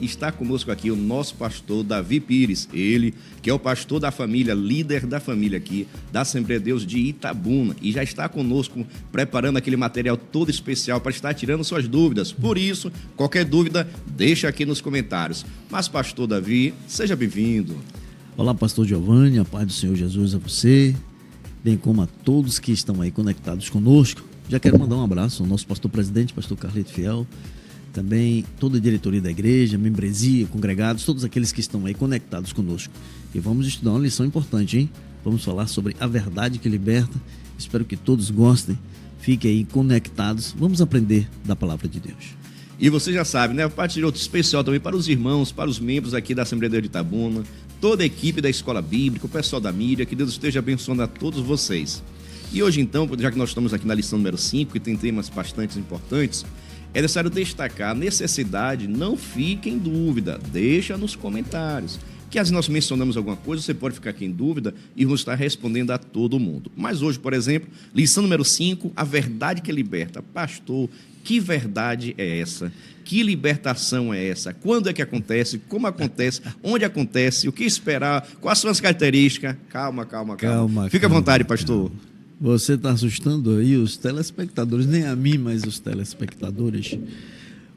está conosco aqui o nosso pastor Davi Pires, ele que é o pastor da família, líder da família aqui da Assembleia de Deus de Itabuna, e já está conosco preparando aquele material todo especial para estar tirando suas dúvidas. Por isso, qualquer dúvida, deixa aqui nos comentários. Mas pastor Davi, seja bem-vindo. Olá, pastor Giovanni, a paz do Senhor Jesus a você, bem como a todos que estão aí conectados conosco. Já quero mandar um abraço ao nosso pastor presidente, pastor Carlito Fiel, também toda a diretoria da igreja, membresia, congregados, todos aqueles que estão aí conectados conosco. E vamos estudar uma lição importante, hein? Vamos falar sobre a verdade que liberta. Espero que todos gostem, fiquem aí conectados, vamos aprender da palavra de Deus. E você já sabe, né? Partilha outro especial também para os irmãos, para os membros aqui da Assembleia de Deus de Itabuna, toda a equipe da Escola Bíblica, o pessoal da mídia, que Deus esteja abençoando a todos vocês. E hoje então, já que nós estamos aqui na lição número 5, que tem temas bastante importantes, é necessário destacar a necessidade, não fique em dúvida, deixa nos comentários, que às vezes nós mencionamos alguma coisa, você pode ficar aqui em dúvida e vamos estar respondendo a todo mundo. Mas hoje, por exemplo, lição número 5, a verdade que liberta. Pastor, que verdade é essa? Que libertação é essa? Quando é que acontece? Como acontece? Onde acontece? O que esperar? Quais são as características? Calma. Fica à vontade, pastor. Você está assustando aí os telespectadores, nem a mim, mas os telespectadores,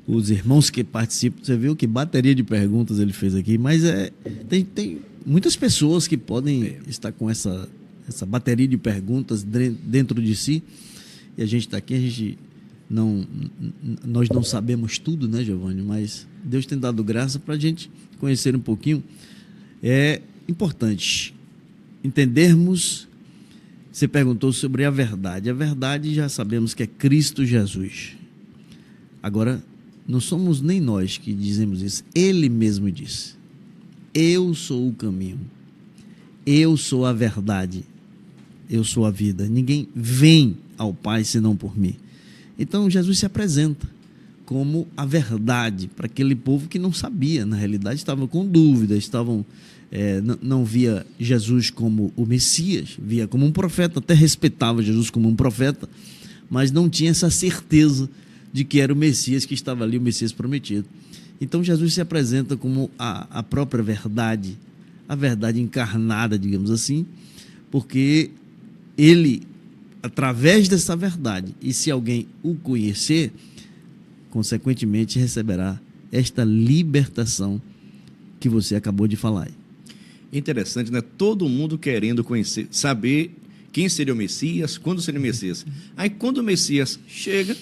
os irmãos que participam. Você viu que bateria de perguntas ele fez aqui, mas tem muitas pessoas que podem estar com essa bateria de perguntas dentro de si, e a gente está aqui, nós não sabemos tudo, né, Giovanni? Mas Deus tem dado graça para a gente conhecer um pouquinho. É importante entendermos. Você perguntou sobre a verdade. A verdade já sabemos que é Cristo Jesus. Agora, não somos nem nós que dizemos isso. Ele mesmo disse: eu sou o caminho, eu sou a verdade, eu sou a vida. Ninguém vem ao Pai senão por mim. Então, Jesus se apresenta como a verdade para aquele povo que não sabia, na realidade estavam com dúvidas, não via Jesus como o Messias, via como um profeta, até respeitava Jesus como um profeta, mas não tinha essa certeza de que era o Messias que estava ali, o Messias prometido. Então Jesus se apresenta como a própria verdade, a verdade encarnada, digamos assim, porque ele, através dessa verdade, e se alguém o conhecer, consequentemente receberá esta libertação que você acabou de falar aí. Interessante, né? Todo mundo querendo conhecer, saber quem seria o Messias, quando seria o Messias. Aí quando o Messias chega,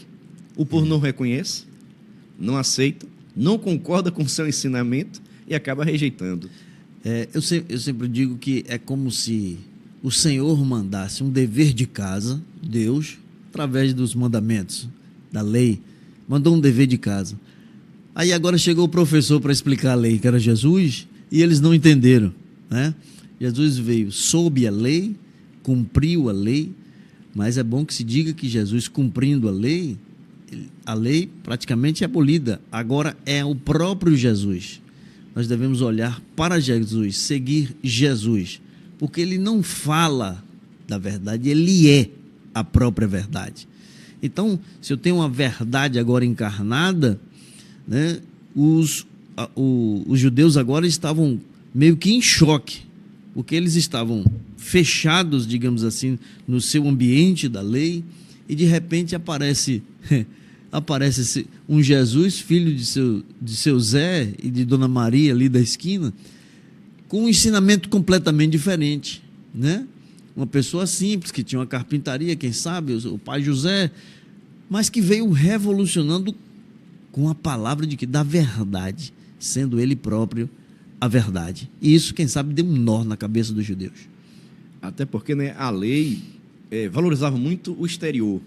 o povo não reconhece, não aceita, não concorda com o seu ensinamento e acaba rejeitando. Eu sempre digo que é como se o Senhor mandasse um dever de casa, Deus, através dos mandamentos, da lei, mandou um dever de casa. Aí agora chegou o professor para explicar a lei, que era Jesus, e eles não entenderam, né? Jesus veio sob a lei, cumpriu a lei, mas é bom que se diga que Jesus, cumprindo a lei praticamente é abolida. Agora é o próprio Jesus. Nós devemos olhar para Jesus, seguir Jesus, porque ele não fala da verdade, ele é a própria verdade. Então, se eu tenho uma verdade agora encarnada, né, os judeus agora estavam meio que em choque, porque eles estavam fechados, digamos assim, no seu ambiente da lei, e de repente aparece um Jesus, filho de seu Zé e de Dona Maria ali da esquina, com um ensinamento completamente diferente, né? Uma pessoa simples, que tinha uma carpintaria, quem sabe, o pai José, mas que veio revolucionando com a palavra da verdade, sendo ele próprio a verdade. E isso, quem sabe, deu um nó na cabeça dos judeus. Até porque, né, a lei valorizava muito o exterior,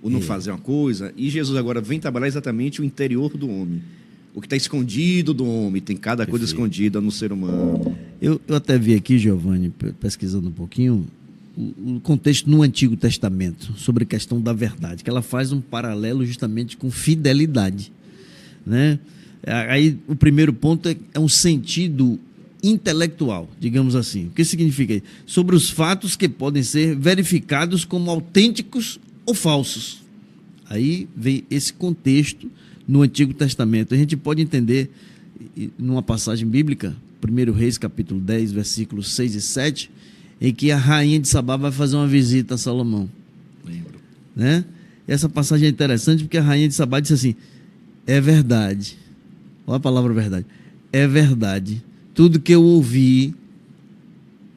o não fazer uma coisa, e Jesus agora vem trabalhar exatamente o interior do homem. O que está escondido do homem, tem cada coisa escondida no ser humano. Eu até vi aqui, Giovanni, pesquisando um pouquinho, o contexto no Antigo Testamento, sobre a questão da verdade, que ela faz um paralelo justamente com fidelidade, né? Aí o primeiro ponto é um sentido intelectual, digamos assim. O que significa isso? Sobre os fatos que podem ser verificados como autênticos ou falsos. Aí vem esse contexto no Antigo Testamento. A gente pode entender numa passagem bíblica, 1 Reis, capítulo 10, versículos 6 e 7, em que a rainha de Sabá vai fazer uma visita a Salomão. Lembro. Né? Essa passagem é interessante porque a rainha de Sabá disse assim: é verdade. Olha a palavra verdade. É verdade. Tudo que eu ouvi,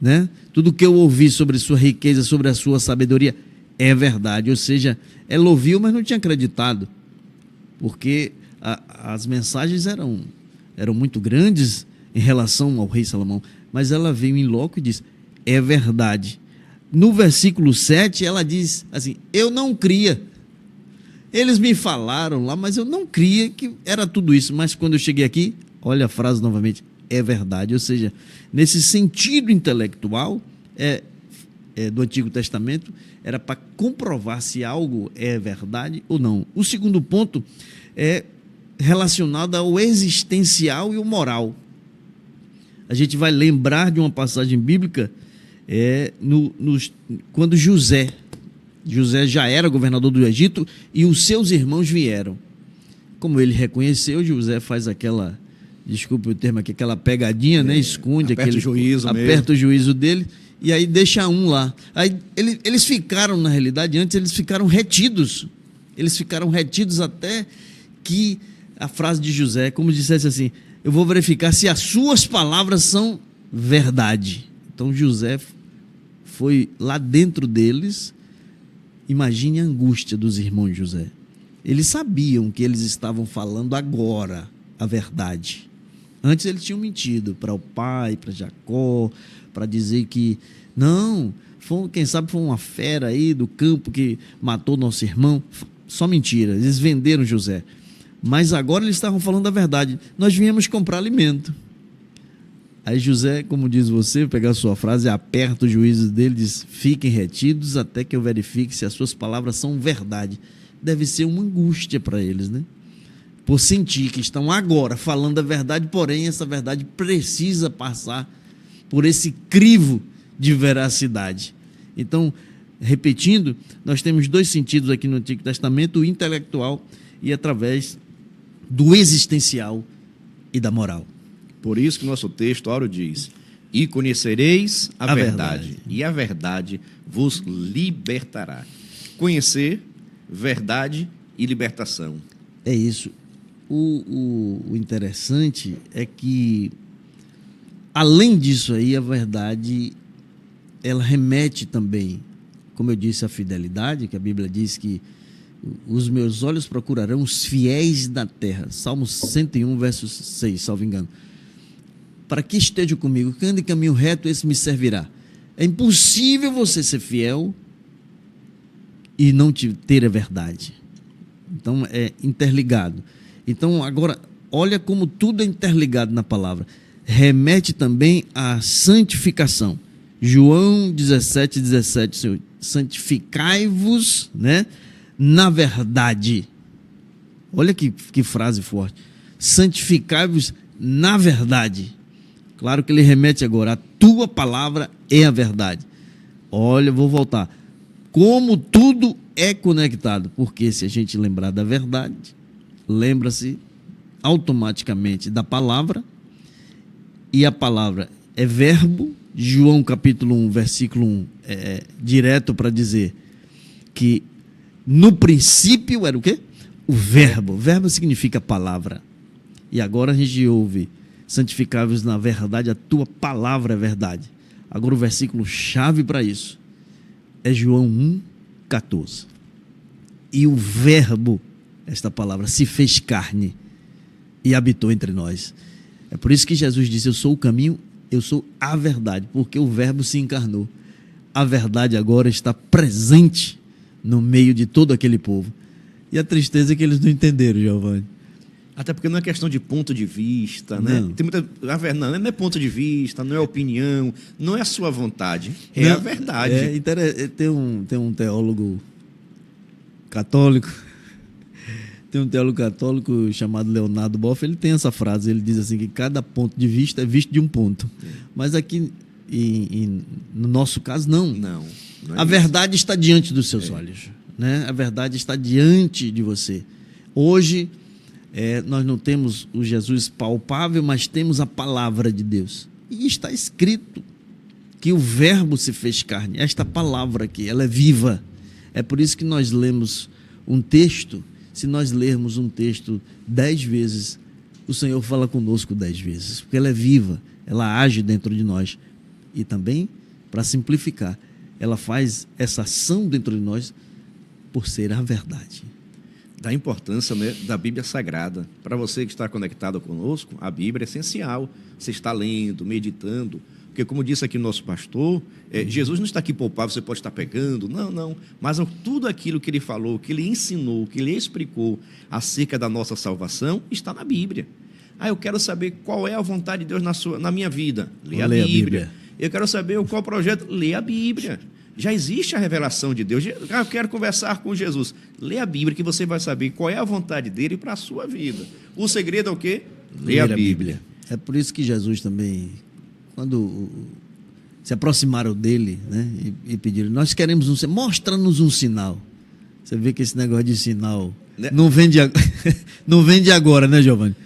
né? Tudo que eu ouvi sobre sua riqueza, sobre a sua sabedoria, é verdade. Ou seja, ela ouviu, mas não tinha acreditado. Porque as mensagens eram muito grandes em relação ao rei Salomão. Mas ela veio em loco e disse: é verdade. No versículo 7, ela diz assim: eu não cria. Eles me falaram lá, mas eu não cria que era tudo isso. Mas quando eu cheguei aqui, olha a frase novamente: é verdade. Ou seja, nesse sentido intelectual do Antigo Testamento, era para comprovar se algo é verdade ou não. O segundo ponto é relacionado ao existencial e o moral. A gente vai lembrar de uma passagem bíblica quando José já era governador do Egito e os seus irmãos vieram. Como ele reconheceu, José faz aquela, desculpe o termo aqui, aquela pegadinha, né? Esconde aperta o juízo dele e aí deixa um lá. Aí eles ficaram, na realidade, antes eles ficaram retidos. Eles ficaram retidos até que a frase de José, como dissesse assim: eu vou verificar se as suas palavras são verdade. Então José foi lá dentro deles. Imagine a angústia dos irmãos de José. Eles sabiam que eles estavam falando agora a verdade. Antes eles tinham mentido para o pai, para Jacó, para dizer que não, quem sabe foi uma fera aí do campo que matou nosso irmão. Só mentira, eles venderam José. Mas agora eles estavam falando a verdade. Nós viemos comprar alimento. Aí José, como diz você, pegar a sua frase, aperta o juízo dele, diz: fiquem retidos até que eu verifique se as suas palavras são verdade. Deve ser uma angústia para eles, né? Por sentir que estão agora falando a verdade, porém essa verdade precisa passar por esse crivo de veracidade. Então, repetindo, nós temos dois sentidos aqui no Antigo Testamento: o intelectual e através do existencial e da moral. Por isso que o nosso texto, Auro, diz: e conhecereis a verdade, e a verdade vos libertará. Conhecer, verdade e libertação. É isso. O interessante é que, além disso aí, a verdade, ela remete também, como eu disse, à fidelidade, que a Bíblia diz que os meus olhos procurarão os fiéis da terra. Salmos 101, verso 6, salvo engano. Para que esteja comigo, que ande em caminho reto, esse me servirá. É impossível você ser fiel e não ter a verdade. Então, é interligado. Então, agora, olha como tudo é interligado na palavra. Remete também à santificação. João 17, 17, Senhor, santificai-vos, né, na verdade. Olha que frase forte. Santificai-vos na verdade. Claro que ele remete agora: a tua palavra é a verdade. Olha, vou voltar. Como tudo é conectado, porque se a gente lembrar da verdade, lembra-se automaticamente da palavra, e a palavra é verbo. João capítulo 1, versículo 1, direto para dizer que no princípio era o quê? O verbo. O verbo significa palavra. E agora a gente ouve: santificai-vos na verdade, a tua palavra é verdade. Agora o versículo chave para isso é João 1,14. E o verbo, esta palavra, se fez carne e habitou entre nós. É por isso que Jesus disse: eu sou o caminho, eu sou a verdade, porque o verbo se encarnou. A verdade agora está presente no meio de todo aquele povo. E a tristeza é que eles não entenderam, Giovanni. Até porque não é questão de ponto de vista, né? Não. Não é ponto de vista, não é opinião, não é a sua vontade, é a verdade. Tem um teólogo católico, chamado Leonardo Boff. Ele tem essa frase, ele diz assim que cada ponto de vista é visto de um ponto. Mas aqui, no nosso caso, não. Não é a verdade está diante dos seus olhos, né? A verdade está diante de você. Hoje, Nós não temos o Jesus palpável, mas temos a palavra de Deus. E está escrito que o verbo se fez carne. Esta palavra aqui, ela é viva. É por isso que nós lemos um texto. Se nós lermos um texto 10 vezes, o Senhor fala conosco 10 vezes, porque ela é viva, ela age dentro de nós. E também, para simplificar, ela faz essa ação dentro de nós por ser a verdade. Da importância, né, da Bíblia Sagrada. Para você que está conectado conosco, a Bíblia é essencial. Você está lendo, meditando, porque como disse aqui o nosso pastor, Jesus não está aqui poupado, você pode estar pegando, não. Mas tudo aquilo que ele falou, que ele ensinou, que ele explicou acerca da nossa salvação, está na Bíblia. Eu quero saber qual é a vontade de Deus na minha vida. Lê a Bíblia. Eu quero saber qual projeto. Lê a Bíblia. Já existe a revelação de Deus. Eu quero conversar com Jesus. Lê a Bíblia que você vai saber qual é a vontade dele para a sua vida. O segredo é o quê? Lê a Bíblia. É por isso que Jesus também, quando se aproximaram dele, né, e pediram, nós queremos mostra-nos um sinal. Você vê que esse negócio de sinal não vem de agora, né, Giovanni?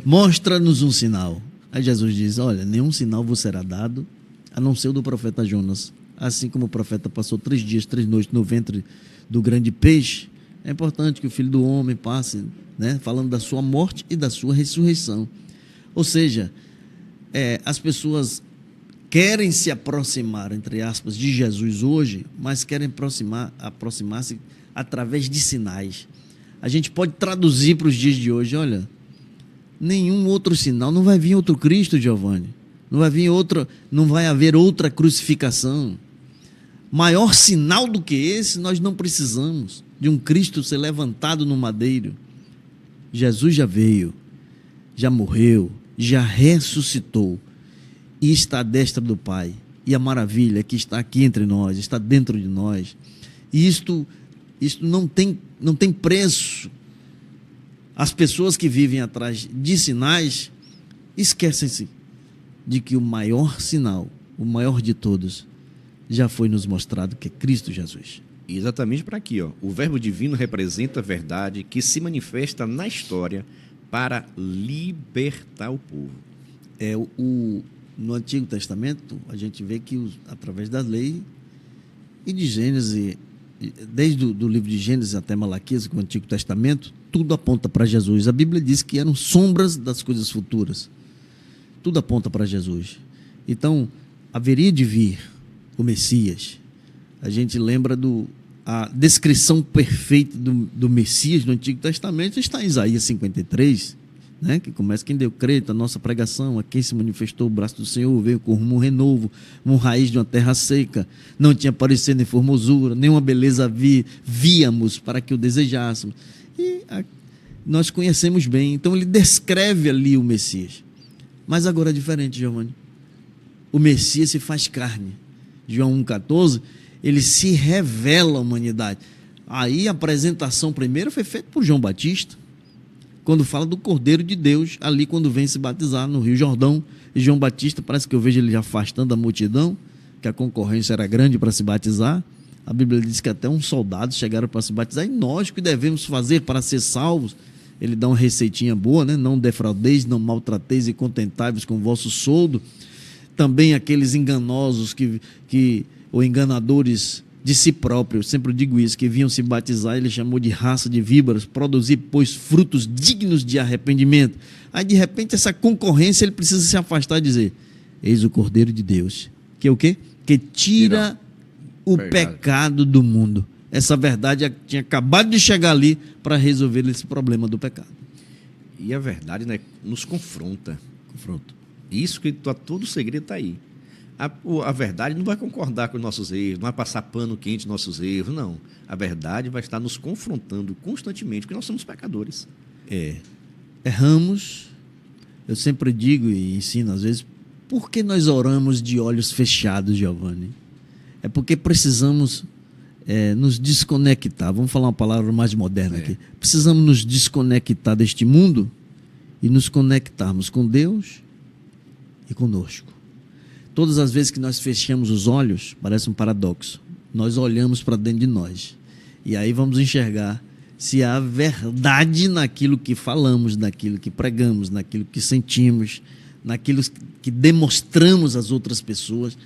Mostra-nos um sinal. Aí Jesus diz, olha, nenhum sinal vos será dado, a não ser o do profeta Jonas. Assim como o profeta passou 3 dias, 3 noites no ventre do grande peixe, é importante que o Filho do Homem passe, né, falando da sua morte e da sua ressurreição. Ou seja, as pessoas querem se aproximar, entre aspas, de Jesus hoje, mas querem aproximar-se através de sinais. A gente pode traduzir para os dias de hoje, olha, nenhum outro sinal, não vai vir outro Cristo, Giovanni, não vai haver outra crucificação. Maior sinal do que esse, nós não precisamos de um Cristo ser levantado no madeiro. Jesus já veio, já morreu, já ressuscitou e está à destra do Pai. E a maravilha é que está aqui entre nós, está dentro de nós. E isto não tem preço. As pessoas que vivem atrás de sinais esquecem-se de que o maior sinal, o maior de todos, já foi nos mostrado, que é Cristo Jesus. Exatamente para aqui, ó. O verbo divino representa a verdade que se manifesta na história para libertar o povo. No Antigo Testamento, a gente vê que através da lei e de Gênesis, desde o livro de Gênesis até Malaquias, com o Antigo Testamento, tudo aponta para Jesus. A Bíblia diz que eram sombras das coisas futuras. Tudo aponta para Jesus. Então, haveria de vir o Messias. A gente lembra a descrição perfeita do Messias no Antigo Testamento, está em Isaías 53, né? Que começa, quem deu crédito à nossa pregação, a quem se manifestou o braço do Senhor, veio com um renovo, uma raiz de uma terra seca, não tinha parecer nem formosura, nenhuma beleza víamos para que o desejássemos. E nós conhecemos bem, então ele descreve ali o Messias. Mas agora é diferente, Giovanni. O Messias se faz carne. João 1,14, ele se revela à humanidade. Aí a apresentação primeiro foi feita por João Batista, quando fala do Cordeiro de Deus, ali quando vem se batizar no Rio Jordão. E João Batista, parece que eu vejo ele afastando a multidão, que a concorrência era grande para se batizar. A Bíblia diz que até uns soldados chegaram para se batizar. E nós que devemos fazer para ser salvos? Ele dá uma receitinha boa, né? Não defraudeis, não maltrateis e contentai-vos com o vosso soldo. Também aqueles enganosos ou enganadores de si próprios, sempre digo isso, que vinham se batizar, ele chamou de raça de víboras, produzir, pois, frutos dignos de arrependimento. Aí, de repente, essa concorrência, ele precisa se afastar e dizer, eis o Cordeiro de Deus, que é o quê? Que tira o pecado do mundo. Essa verdade tinha acabado de chegar ali para resolver esse problema do pecado. E a verdade, né, nos confronta. Isso que todo o segredo está aí. A verdade não vai concordar com os nossos erros, não vai passar pano quente nos nossos erros, não. A verdade vai estar nos confrontando constantemente, porque nós somos pecadores. Erramos. Eu sempre digo e ensino às vezes, por que nós oramos de olhos fechados, Giovanni? É porque precisamos nos desconectar. Vamos falar uma palavra mais moderna aqui. Precisamos nos desconectar deste mundo e nos conectarmos com Deus e conosco. Todas as vezes que nós fechamos os olhos, parece um paradoxo, nós olhamos para dentro de nós. E aí vamos enxergar se há verdade naquilo que falamos, naquilo que pregamos, naquilo que sentimos, naquilo que demonstramos às outras pessoas.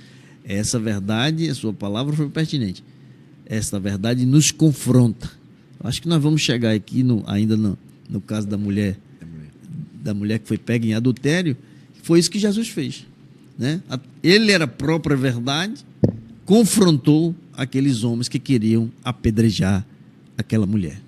Essa verdade, a sua palavra foi pertinente. Essa verdade nos confronta. Acho que nós vamos chegar aqui ainda no caso da mulher que foi pega em adultério. Foi isso que Jesus fez, né? Ele era a própria verdade, confrontou aqueles homens que queriam apedrejar aquela mulher.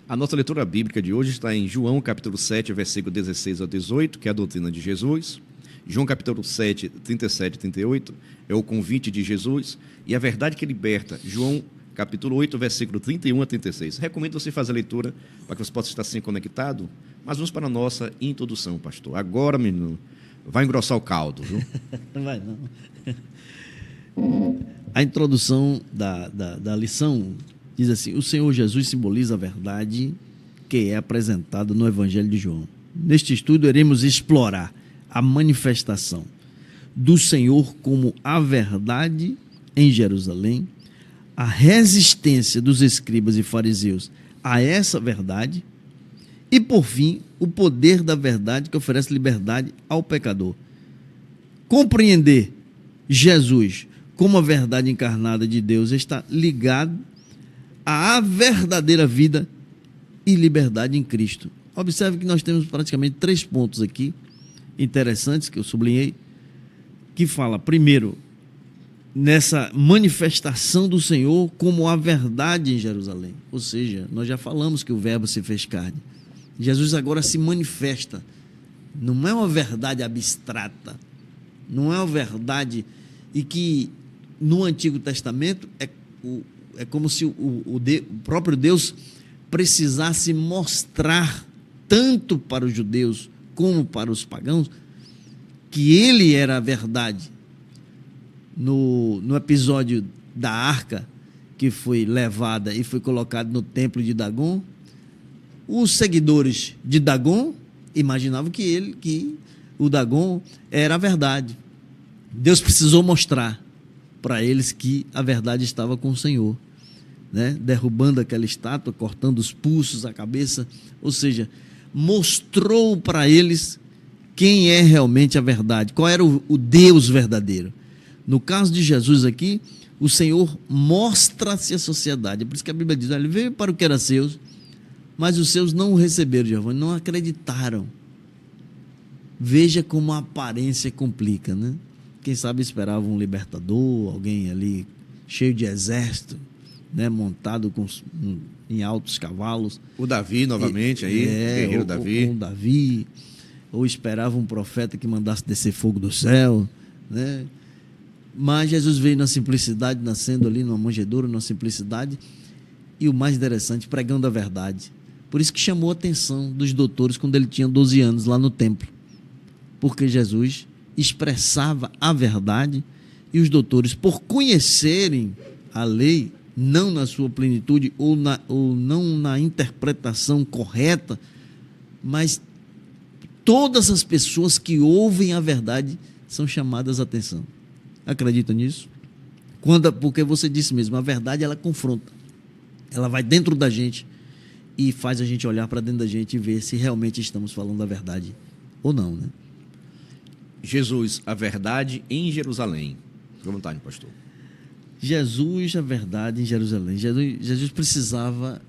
A nossa leitura bíblica de hoje está em João, capítulo 7, versículo 16 a 18, que é a doutrina de Jesus. João, capítulo 7, 37 e 38, é o convite de Jesus e a verdade que liberta. João, capítulo 8, versículo 31 a 36. Recomendo você fazer a leitura para que você possa estar assim conectado. Mas vamos para a nossa introdução, pastor. Agora, menino, vai engrossar o caldo, viu? Não vai, não. A introdução da lição diz assim: o Senhor Jesus simboliza a verdade que é apresentada no Evangelho de João. Neste estudo, iremos explorar a manifestação do Senhor como a verdade em Jerusalém, a resistência dos escribas e fariseus a essa verdade e, por fim, o poder da verdade que oferece liberdade ao pecador. Compreender Jesus como a verdade encarnada de Deus está ligado à verdadeira vida e liberdade em Cristo. Observe que nós temos praticamente 3 pontos aqui interessantes que eu sublinhei, que fala, primeiro, nessa manifestação do Senhor como a verdade em Jerusalém. Ou seja, nós já falamos que o verbo se fez carne. Jesus agora se manifesta. Não é uma verdade abstrata, não é uma verdade e que no Antigo Testamento é como se o próprio Deus precisasse mostrar tanto para os judeus como para os pagãos que ele era a verdade. No episódio da arca que foi levada e foi colocada no templo de Dagon, os seguidores de Dagon imaginavam que o Dagon era a verdade. Deus precisou mostrar para eles que a verdade estava com o Senhor, né? Derrubando aquela estátua, cortando os pulsos, a cabeça, ou seja, mostrou para eles quem é realmente a verdade, qual era o Deus verdadeiro. No caso de Jesus aqui, o Senhor mostra-se à sociedade. É por isso que a Bíblia diz: ele veio para o que era seus, mas os seus não o receberam, Giovanni, não acreditaram. Veja como a aparência complica, né? Quem sabe esperava um libertador, alguém ali cheio de exército, né? Montado em altos cavalos. O Davi, novamente, aí, o guerreiro Davi. O Davi, ou esperava um profeta que mandasse descer fogo do céu, né? Mas Jesus veio na simplicidade, nascendo ali numa manjedoura, na simplicidade, e o mais interessante, pregando a verdade. Por isso que chamou a atenção dos doutores quando ele tinha 12 anos lá no templo, porque Jesus expressava a verdade e os doutores, por conhecerem a lei, não na sua plenitude ou não na interpretação correta, mas todas as pessoas que ouvem a verdade são chamadas a atenção. Acredita nisso? Porque você disse mesmo, a verdade ela confronta, ela vai dentro da gente e faz a gente olhar para dentro da gente e ver se realmente estamos falando a verdade ou não, né? Jesus, a verdade em Jerusalém. Fique à vontade, pastor. Jesus, a verdade em Jerusalém. Jesus precisava,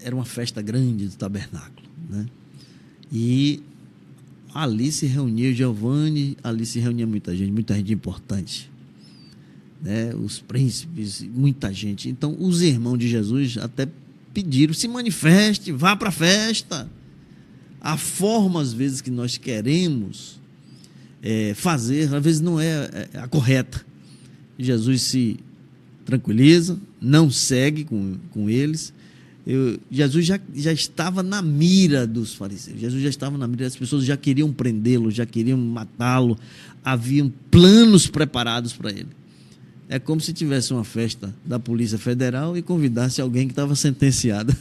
era uma festa grande do tabernáculo, né? E ali se reunia Giovanni, ali se reunia muita gente importante, né? Os príncipes, muita gente. Então, os irmãos de Jesus até pediram: se manifeste, vá para a festa. A forma, às vezes, que nós queremos fazer, às vezes não é a correta. Jesus se tranquiliza, não segue com eles. Jesus já estava na mira dos fariseus, Jesus já estava na mira, as pessoas já queriam prendê-lo, já queriam matá-lo, haviam planos preparados para ele. É como se tivesse uma festa da Polícia Federal e convidasse alguém que estava sentenciado.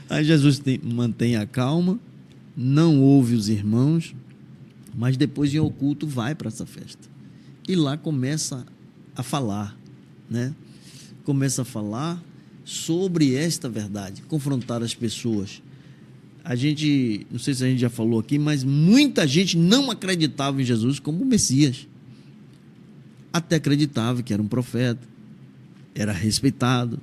Aí Jesus mantém a calma, não ouve os irmãos, mas depois em oculto vai para essa festa. E lá começa a falar, né? Começa a falar sobre esta verdade, confrontar as pessoas. A gente, não sei se a gente já falou aqui, mas muita gente não acreditava em Jesus como Messias. Até acreditava que era um profeta, era respeitado,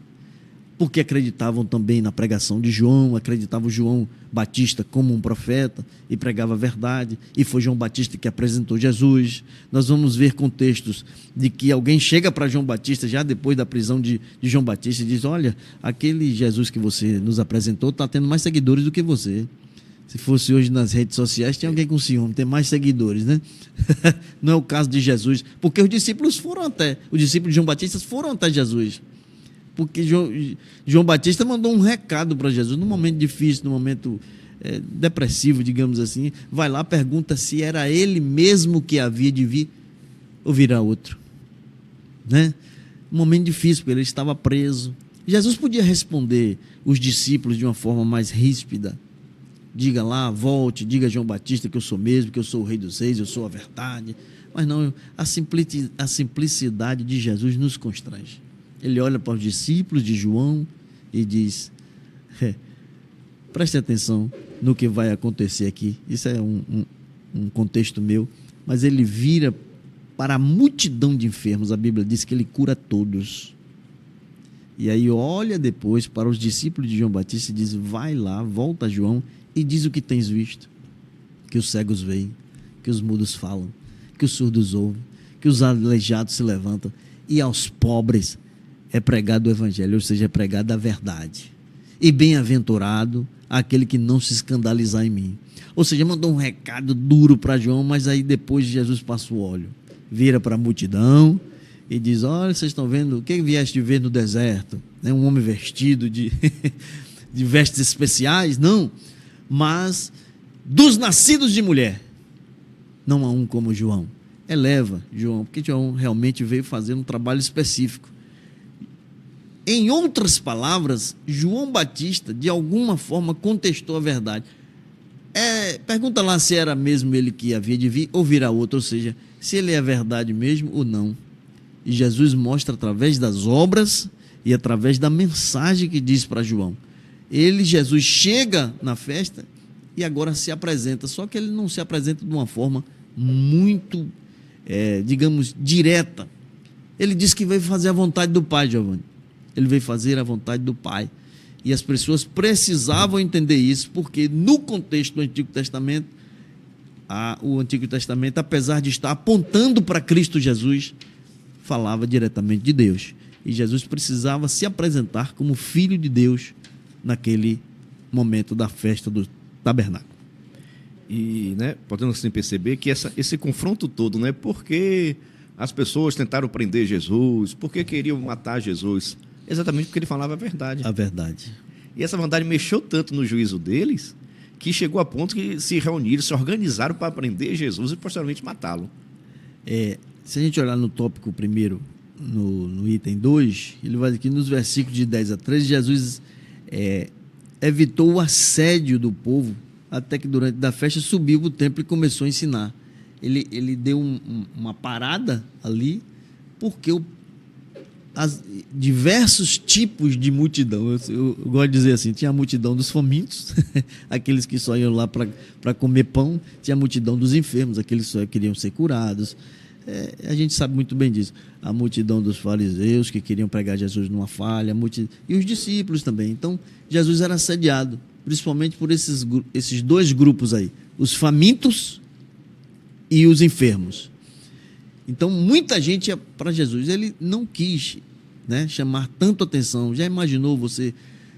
porque acreditavam também na pregação de João, acreditavam João Batista como um profeta e pregava a verdade, e foi João Batista que apresentou Jesus. Nós vamos ver contextos de que alguém chega para João Batista, já depois da prisão de João Batista, e diz: olha, aquele Jesus que você nos apresentou está tendo mais seguidores do que você. Se fosse hoje nas redes sociais, tinha alguém com ciúme, tem mais seguidores, né? Não é o caso de Jesus, porque os discípulos de João Batista foram até Jesus. Porque João Batista mandou um recado para Jesus, num momento difícil, num momento depressivo, digamos assim. Vai lá, pergunta se era ele mesmo que havia de vir ou virá outro. Né? Um momento difícil, porque ele estava preso. Jesus podia responder os discípulos de uma forma mais ríspida. Diga lá, volte, diga a João Batista que eu sou mesmo, que eu sou o Rei dos Reis, eu sou a verdade. Mas não, a simplicidade de Jesus nos constrange. Ele olha para os discípulos de João e diz: preste atenção no que vai acontecer aqui. Isso é um contexto meu. Mas ele vira para a multidão de enfermos. A Bíblia diz que ele cura todos. E aí olha depois para os discípulos de João Batista e diz: vai lá, volta a João e diz o que tens visto. Que os cegos veem, que os mudos falam, que os surdos ouvem, que os aleijados se levantam, e aos pobres é pregado o evangelho, ou seja, é pregado a verdade. E bem-aventurado aquele que não se escandalizar em mim. Ou seja, mandou um recado duro para João, mas aí depois Jesus passa o óleo, vira para a multidão e diz: olha, vocês estão vendo, o que vieste ver no deserto? Um homem vestido de vestes especiais? Não, mas dos nascidos de mulher, não há um como João. Eleva João, porque João realmente veio fazer um trabalho específico. Em outras palavras, João Batista, de alguma forma, contestou a verdade. Pergunta lá se era mesmo ele que havia de vir ou virá outro, ou seja, se ele é a verdade mesmo ou não. E Jesus mostra através das obras e através da mensagem que diz para João. Jesus chega na festa e agora se apresenta, só que ele não se apresenta de uma forma muito, digamos, direta. Ele diz que veio fazer a vontade do Pai, Giovanni. Ele veio fazer a vontade do Pai. E as pessoas precisavam entender isso, porque no contexto do Antigo Testamento, o Antigo Testamento, apesar de estar apontando para Cristo Jesus, falava diretamente de Deus. E Jesus precisava se apresentar como Filho de Deus naquele momento da festa do tabernáculo. E, podemos assim perceber que esse confronto todo, porque as pessoas tentaram prender Jesus, porque queriam matar Jesus, exatamente porque ele falava a verdade. A verdade. E essa verdade mexeu tanto no juízo deles, que chegou a ponto que se reuniram, se organizaram para prender Jesus e posteriormente matá-lo. Se a gente olhar no tópico primeiro, no item 2, ele vai aqui nos versículos de 10 a 13, Jesus evitou o assédio do povo, até que durante a festa subiu o templo e começou a ensinar. Ele deu uma parada ali, porque diversos tipos de multidão, eu gosto de dizer assim, tinha a multidão dos famintos, aqueles que só iam lá para comer pão, tinha a multidão dos enfermos, aqueles que só queriam ser curados. A gente sabe muito bem disso. A multidão dos fariseus que queriam pregar Jesus numa falha, e os discípulos também. Então, Jesus era assediado, principalmente por esses dois grupos aí, os famintos e os enfermos. Então, muita gente ia para Jesus. Ele não quis chamar tanto atenção. Já imaginou você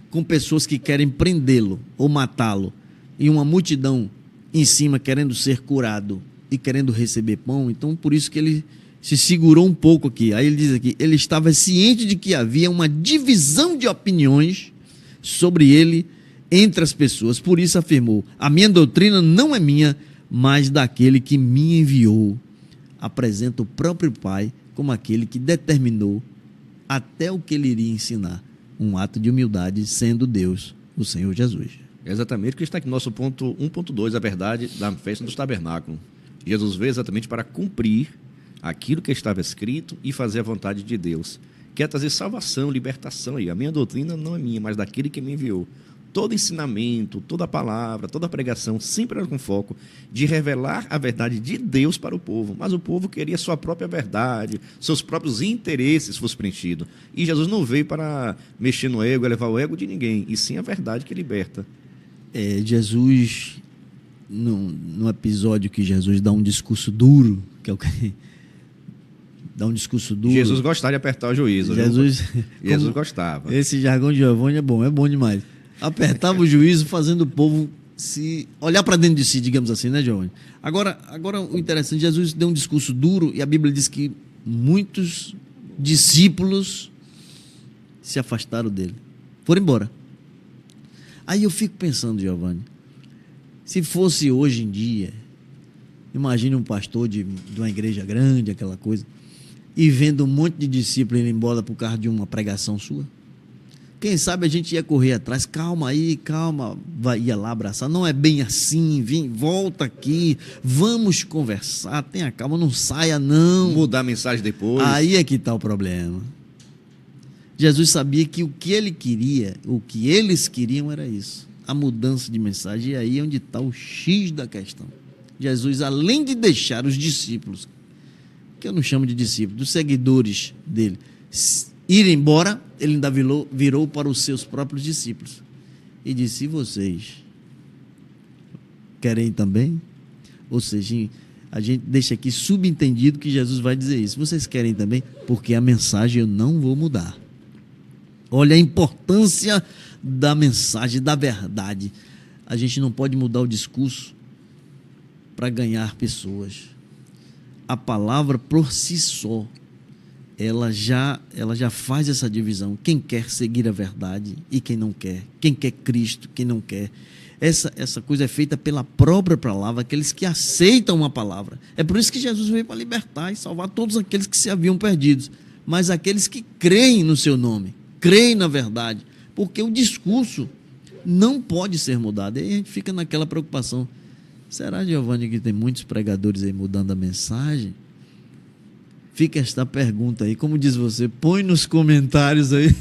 com pessoas que querem prendê-lo ou matá-lo e uma multidão em cima querendo ser curado e querendo receber pão? Então, por isso que ele se segurou um pouco aqui. Aí ele diz aqui, ele estava ciente de que havia uma divisão de opiniões sobre ele entre as pessoas. Por isso afirmou: a minha doutrina não é minha, mas daquele que me enviou. Apresenta o próprio Pai como aquele que determinou até o que ele iria ensinar. Um ato de humildade, sendo Deus, o Senhor Jesus. Exatamente, que está aqui no nosso ponto 1.2, a verdade da festa dos tabernáculos. Jesus veio exatamente para cumprir aquilo que estava escrito e fazer a vontade de Deus. quer trazer salvação, libertação. E a minha doutrina não é minha, mas daquele que me enviou. Todo ensinamento, toda palavra, toda pregação sempre era com foco de revelar a verdade de Deus para o povo. Mas o povo queria sua própria verdade, seus próprios interesses fossem preenchidos. E Jesus não veio para mexer no ego, elevar o ego de ninguém, e sim a verdade que liberta. Jesus, no episódio que Jesus dá um discurso duro, que é o que... Dá um discurso duro. Jesus gostava de apertar o juízo. Jesus gostava. Esse jargão de Giovanni é bom demais. Apertava o juízo, fazendo o povo se olhar para dentro de si, digamos assim, né, Giovanni? Agora, o interessante, Jesus deu um discurso duro e a Bíblia diz que muitos discípulos se afastaram dele, foram embora. Aí eu fico pensando, Giovanni, se fosse hoje em dia, imagine um pastor de uma igreja grande, aquela coisa, e vendo um monte de discípulos indo embora por causa de uma pregação sua. Quem sabe a gente ia correr atrás, calma, ia lá abraçar, não é bem assim, volta aqui, vamos conversar, tenha calma, não saia não. Mudar a mensagem depois. Aí é que está o problema. Jesus sabia que o que ele queria, o que eles queriam era isso, a mudança de mensagem, e aí é onde está o X da questão. Jesus, além de deixar os discípulos, que eu não chamo de discípulos, dos seguidores dele, ir embora, ele ainda virou para os seus próprios discípulos e disse: e vocês querem também? Ou seja, a gente deixa aqui subentendido que Jesus vai dizer isso: vocês querem também? Porque a mensagem eu não vou mudar. Olha a importância da mensagem, da verdade. A gente não pode mudar o discurso para ganhar pessoas. A palavra por si só, ela já faz essa divisão. Quem quer seguir a verdade e quem não quer. Quem quer Cristo, quem não quer. Essa coisa é feita pela própria palavra, aqueles que aceitam a palavra. É por isso que Jesus veio para libertar e salvar todos aqueles que se haviam perdidos. Mas aqueles que creem no seu nome, creem na verdade. Porque o discurso não pode ser mudado. E aí a gente fica naquela preocupação. Será, Giovanni, que tem muitos pregadores aí mudando a mensagem? Fica esta pergunta aí, como diz você, põe nos comentários aí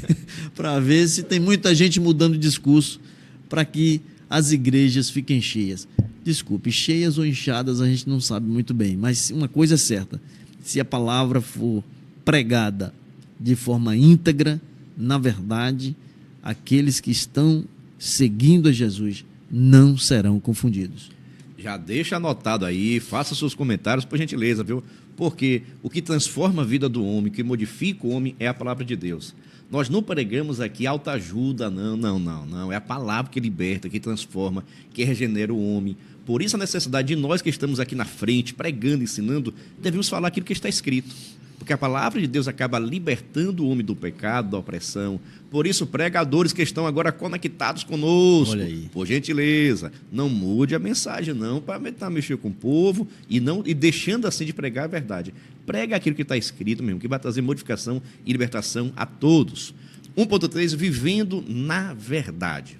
para ver se tem muita gente mudando o discurso para que as igrejas fiquem cheias. Desculpe, cheias ou inchadas a gente não sabe muito bem, mas uma coisa é certa: se a palavra for pregada de forma íntegra, na verdade, aqueles que estão seguindo a Jesus não serão confundidos. Já deixa anotado aí, faça seus comentários, por gentileza, viu? Porque o que transforma a vida do homem, que modifica o homem, é a palavra de Deus. Nós não pregamos aqui autoajuda, não. É a palavra que liberta, que transforma, que regenera o homem. Por isso a necessidade de nós que estamos aqui na frente, pregando, ensinando, devemos falar aquilo que está escrito. Porque a palavra de Deus acaba libertando o homem do pecado, da opressão. Por isso, pregadores que estão agora conectados conosco, por gentileza, não mude a mensagem, não, para mexer com o povo e deixando assim de pregar a verdade. Prega aquilo que está escrito mesmo, que vai trazer modificação e libertação a todos. 1.3, vivendo na verdade.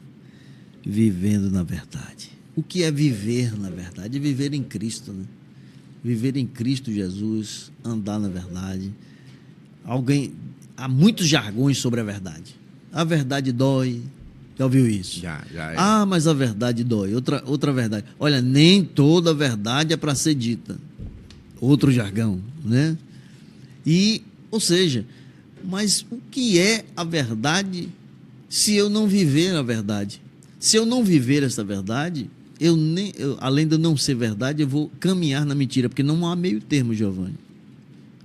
Vivendo na verdade. O que é viver na verdade? É viver em Cristo, né? Viver em Cristo Jesus, andar na verdade. Há muitos jargões sobre a verdade. A verdade dói. Já ouviu isso? Já. Ah, mas a verdade dói. Outra verdade. Olha, nem toda verdade é para ser dita. Outro jargão, né? Ou seja, mas o que é a verdade se eu não viver a verdade? Se eu não viver essa verdade, além de eu não ser verdade, eu vou caminhar na mentira, porque não há meio termo, Giovanni.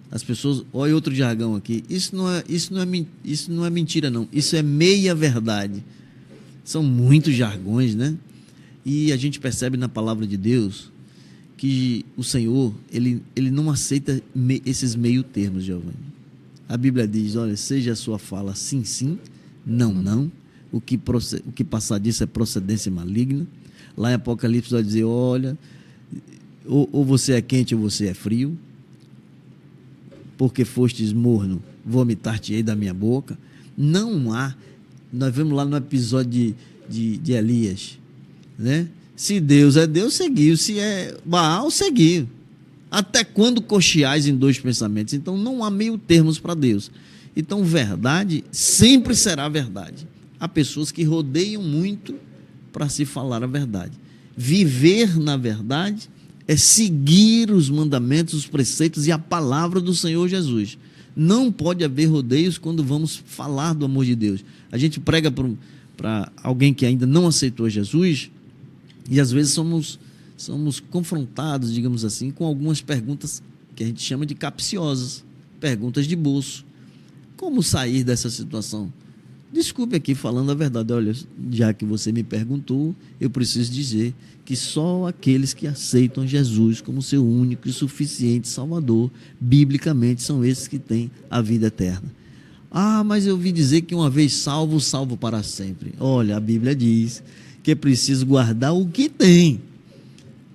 As pessoas, olha outro jargão aqui, isso não é mentira não, isso é meia verdade. São muitos jargões, né? E a gente percebe na palavra de Deus que o Senhor, ele não aceita esses meio termos, Giovanni. A Bíblia diz, olha, seja a sua fala sim, sim, não, não. O que passar disso é procedência maligna. Lá em Apocalipse vai dizer, olha, ou você é quente ou você é frio, porque fostes morno, vomitar-te-ei da minha boca. Não há, nós vemos lá no episódio de Elias, né? Se Deus é Deus, seguiu, se é Baal, seguiu. Até quando cocheais em dois pensamentos? Então não há meio termos para Deus. Então, verdade sempre será verdade. Há pessoas que rodeiam muito para se falar a verdade. Viver na verdade é seguir os mandamentos, os preceitos e a palavra do Senhor Jesus. Não pode haver rodeios quando vamos falar do amor de Deus. A gente prega para alguém que ainda não aceitou Jesus e às vezes somos confrontados, digamos assim, com algumas perguntas que a gente chama de capciosas, perguntas de bolso. Como sair dessa situação? Desculpe aqui falando a verdade. Olha, já que você me perguntou, eu preciso dizer que só aqueles que aceitam Jesus como seu único e suficiente Salvador, biblicamente, são esses que têm a vida eterna. Ah, mas eu ouvi dizer que uma vez salvo, salvo para sempre. Olha, a Bíblia diz que é preciso guardar o que tem,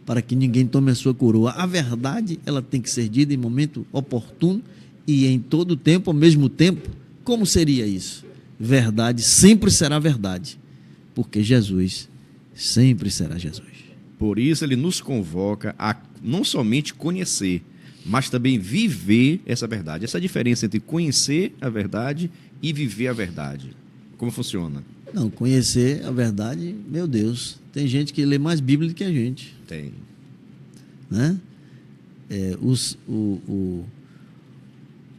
para que ninguém tome a sua coroa. A verdade, ela tem que ser dita em momento oportuno e em todo tempo, ao mesmo tempo. Como seria isso? Verdade sempre será verdade, porque Jesus sempre será Jesus. Por isso ele nos convoca a não somente conhecer, mas também viver essa verdade. Essa diferença entre conhecer a verdade e viver a verdade. Como funciona? Não, conhecer a verdade, meu Deus, tem gente que lê mais Bíblia do que a gente. Tem. Né?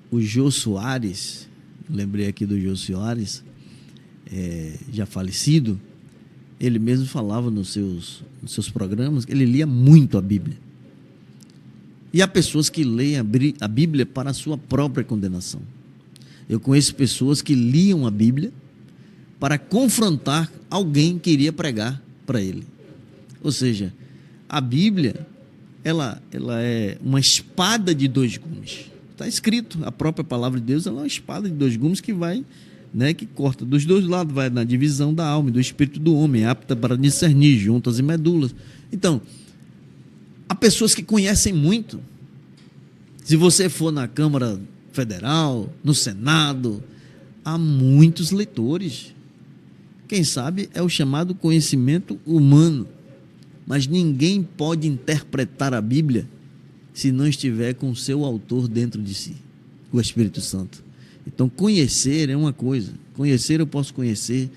O Jô Soares, lembrei aqui do Jô Soares, já falecido, ele mesmo falava nos seus programas que ele lia muito a Bíblia. E há pessoas que leem a Bíblia para a sua própria condenação. Eu conheço pessoas que liam a Bíblia para confrontar alguém que iria pregar para ele. Ou seja, a Bíblia, ela é uma espada de dois gumes. Está escrito, a própria palavra de Deus, ela é uma espada de dois gumes que vai, que corta dos dois lados, vai na divisão da alma e do espírito do homem, apta para discernir juntas e medulas. Então, há pessoas que conhecem muito. Se você for na Câmara Federal, no Senado, há muitos leitores. Quem sabe é o chamado conhecimento humano. Mas ninguém pode interpretar a Bíblia se não estiver com o seu autor dentro de si, o Espírito Santo. Então, conhecer é uma coisa. Conhecer, eu posso conhecer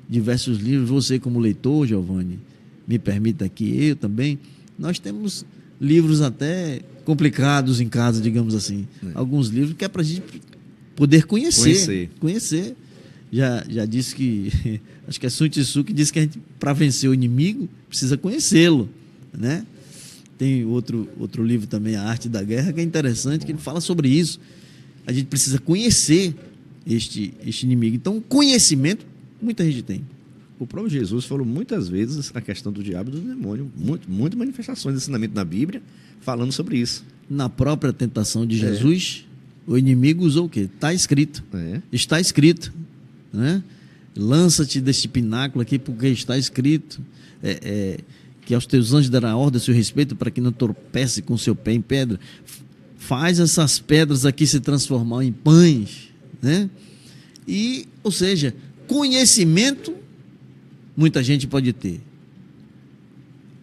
diversos livros. Você, como leitor, Giovanni, me permita aqui, eu também. Nós temos livros até complicados em casa, digamos assim. Alguns livros que é para a gente poder conhecer. Já disse que, acho que é Sun Tzu que diz que a gente, para vencer o inimigo, precisa conhecê-lo, né? Tem outro livro também, A Arte da Guerra, que é interessante, que ele fala sobre isso. A gente precisa conhecer este inimigo. Então, conhecimento, muita gente tem. O próprio Jesus falou muitas vezes a questão do diabo e do demônio. Muitas manifestações de ensinamento na Bíblia falando sobre isso. Na própria tentação de Jesus, o inimigo usou o quê? Está escrito. Está escrito. Né? Lança-te deste pináculo aqui, porque está escrito que aos teus anjos dará ordem a seu respeito para que não tropece com seu pé em pedra. Faz essas pedras aqui se transformar em pães, né? E, ou seja, conhecimento muita gente pode ter,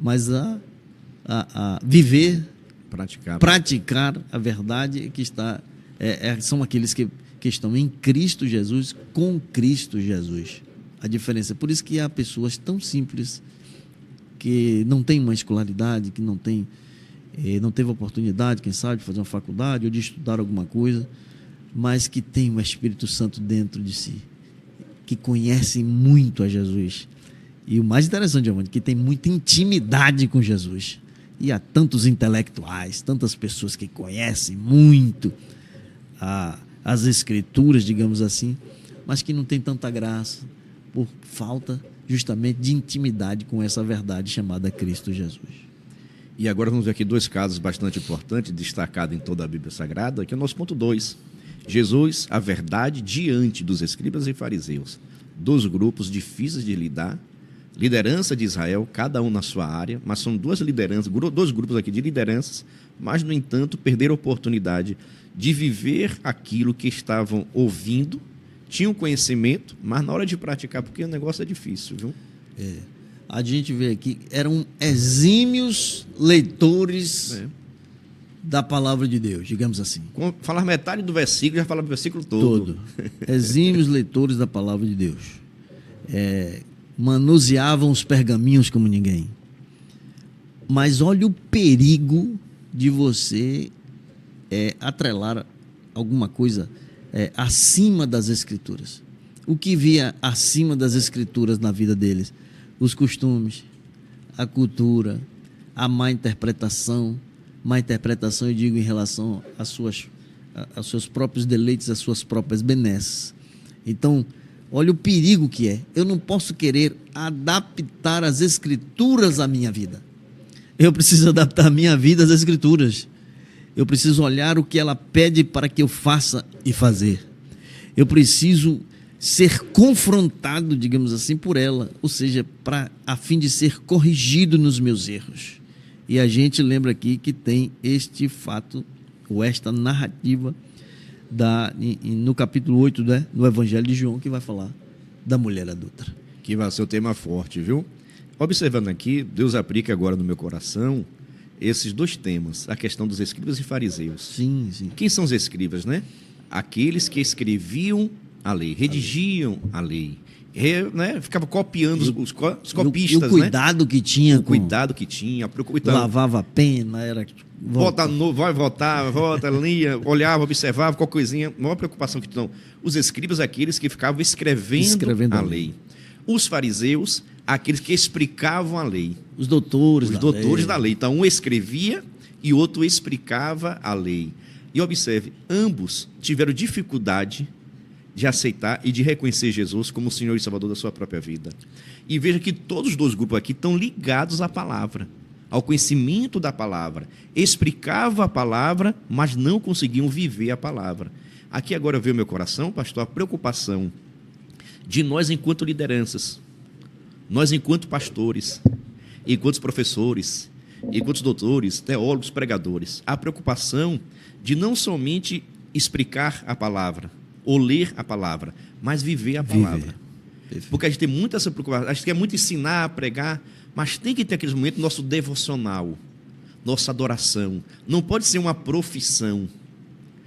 mas a viver, praticar a verdade que está são aqueles que estão em Cristo Jesus, com Cristo Jesus. A diferença, por isso que há pessoas tão simples que não têm uma escolaridade, que não teve oportunidade, quem sabe, de fazer uma faculdade ou de estudar alguma coisa, mas que tem o Espírito Santo dentro de si, que conhecem muito a Jesus. E o mais interessante, Giovanni, que tem muita intimidade com Jesus. E há tantos intelectuais, tantas pessoas que conhecem muito as Escrituras, digamos assim, mas que não tem tanta graça por falta justamente de intimidade com essa verdade chamada Cristo Jesus. E agora vamos ver aqui dois casos bastante importantes, destacados em toda a Bíblia Sagrada, que é o nosso ponto 2. Jesus, a verdade diante dos escribas e fariseus, dos grupos difíceis de lidar, liderança de Israel, cada um na sua área, mas são dois grupos aqui de lideranças, mas, no entanto, perderam a oportunidade de viver aquilo que estavam ouvindo, tinham conhecimento, mas na hora de praticar, porque o negócio é difícil, viu? A gente vê aqui, eram exímios leitores da palavra de Deus, digamos assim. Falar metade do versículo, já fala o versículo todo. Exímios leitores da palavra de Deus. Manuseavam os pergaminhos como ninguém. Mas olha o perigo de você atrelar alguma coisa acima das Escrituras. O que via acima das Escrituras na vida deles? Os costumes, a cultura, a má interpretação, eu digo em relação aos seus próprios deleites, às suas próprias benesses. Então, olha o perigo que é. Eu não posso querer adaptar as Escrituras à minha vida. Eu preciso adaptar a minha vida às Escrituras. Eu preciso olhar o que ela pede para que eu faça e fazer. Eu preciso ser confrontado, digamos assim, por ela, ou seja, a fim de ser corrigido nos meus erros. E a gente lembra aqui que tem este fato, ou esta narrativa, no capítulo 8 do Evangelho de João, que vai falar da mulher adúltera. Que vai ser o tema forte, viu? Observando aqui, Deus aplica agora no meu coração esses dois temas, a questão dos escribas e fariseus. Sim, sim. Quem são os escribas, né? Aqueles que escreviam a lei, redigiam a lei. Né? Ficava copiando os copistas, e o cuidado, né? Que tinha. O cuidado que tinha. Lavava a pena, era... Vota, vai votar, vota, lia, olhava, observava, qualquer coisinha. A maior preocupação que tinham. Os escribas, aqueles que ficavam escrevendo a lei. Os fariseus, aqueles que explicavam a lei. Os doutores da lei. Então, um escrevia e outro explicava a lei. E observe, ambos tiveram dificuldade de aceitar e de reconhecer Jesus como o Senhor e Salvador da sua própria vida. E veja que todos os dois grupos aqui estão ligados à palavra, ao conhecimento da palavra. Explicavam a palavra, mas não conseguiam viver a palavra. Aqui agora veio meu coração, pastor, a preocupação de nós enquanto lideranças, nós enquanto pastores, enquanto professores, enquanto doutores, teólogos, pregadores. A preocupação de não somente explicar a palavra, ou ler a palavra, mas viver a palavra. Porque a gente tem muita essa preocupação, a gente quer muito ensinar, pregar, mas tem que ter aqueles momentos nosso devocional, nossa adoração. Não pode ser uma profissão,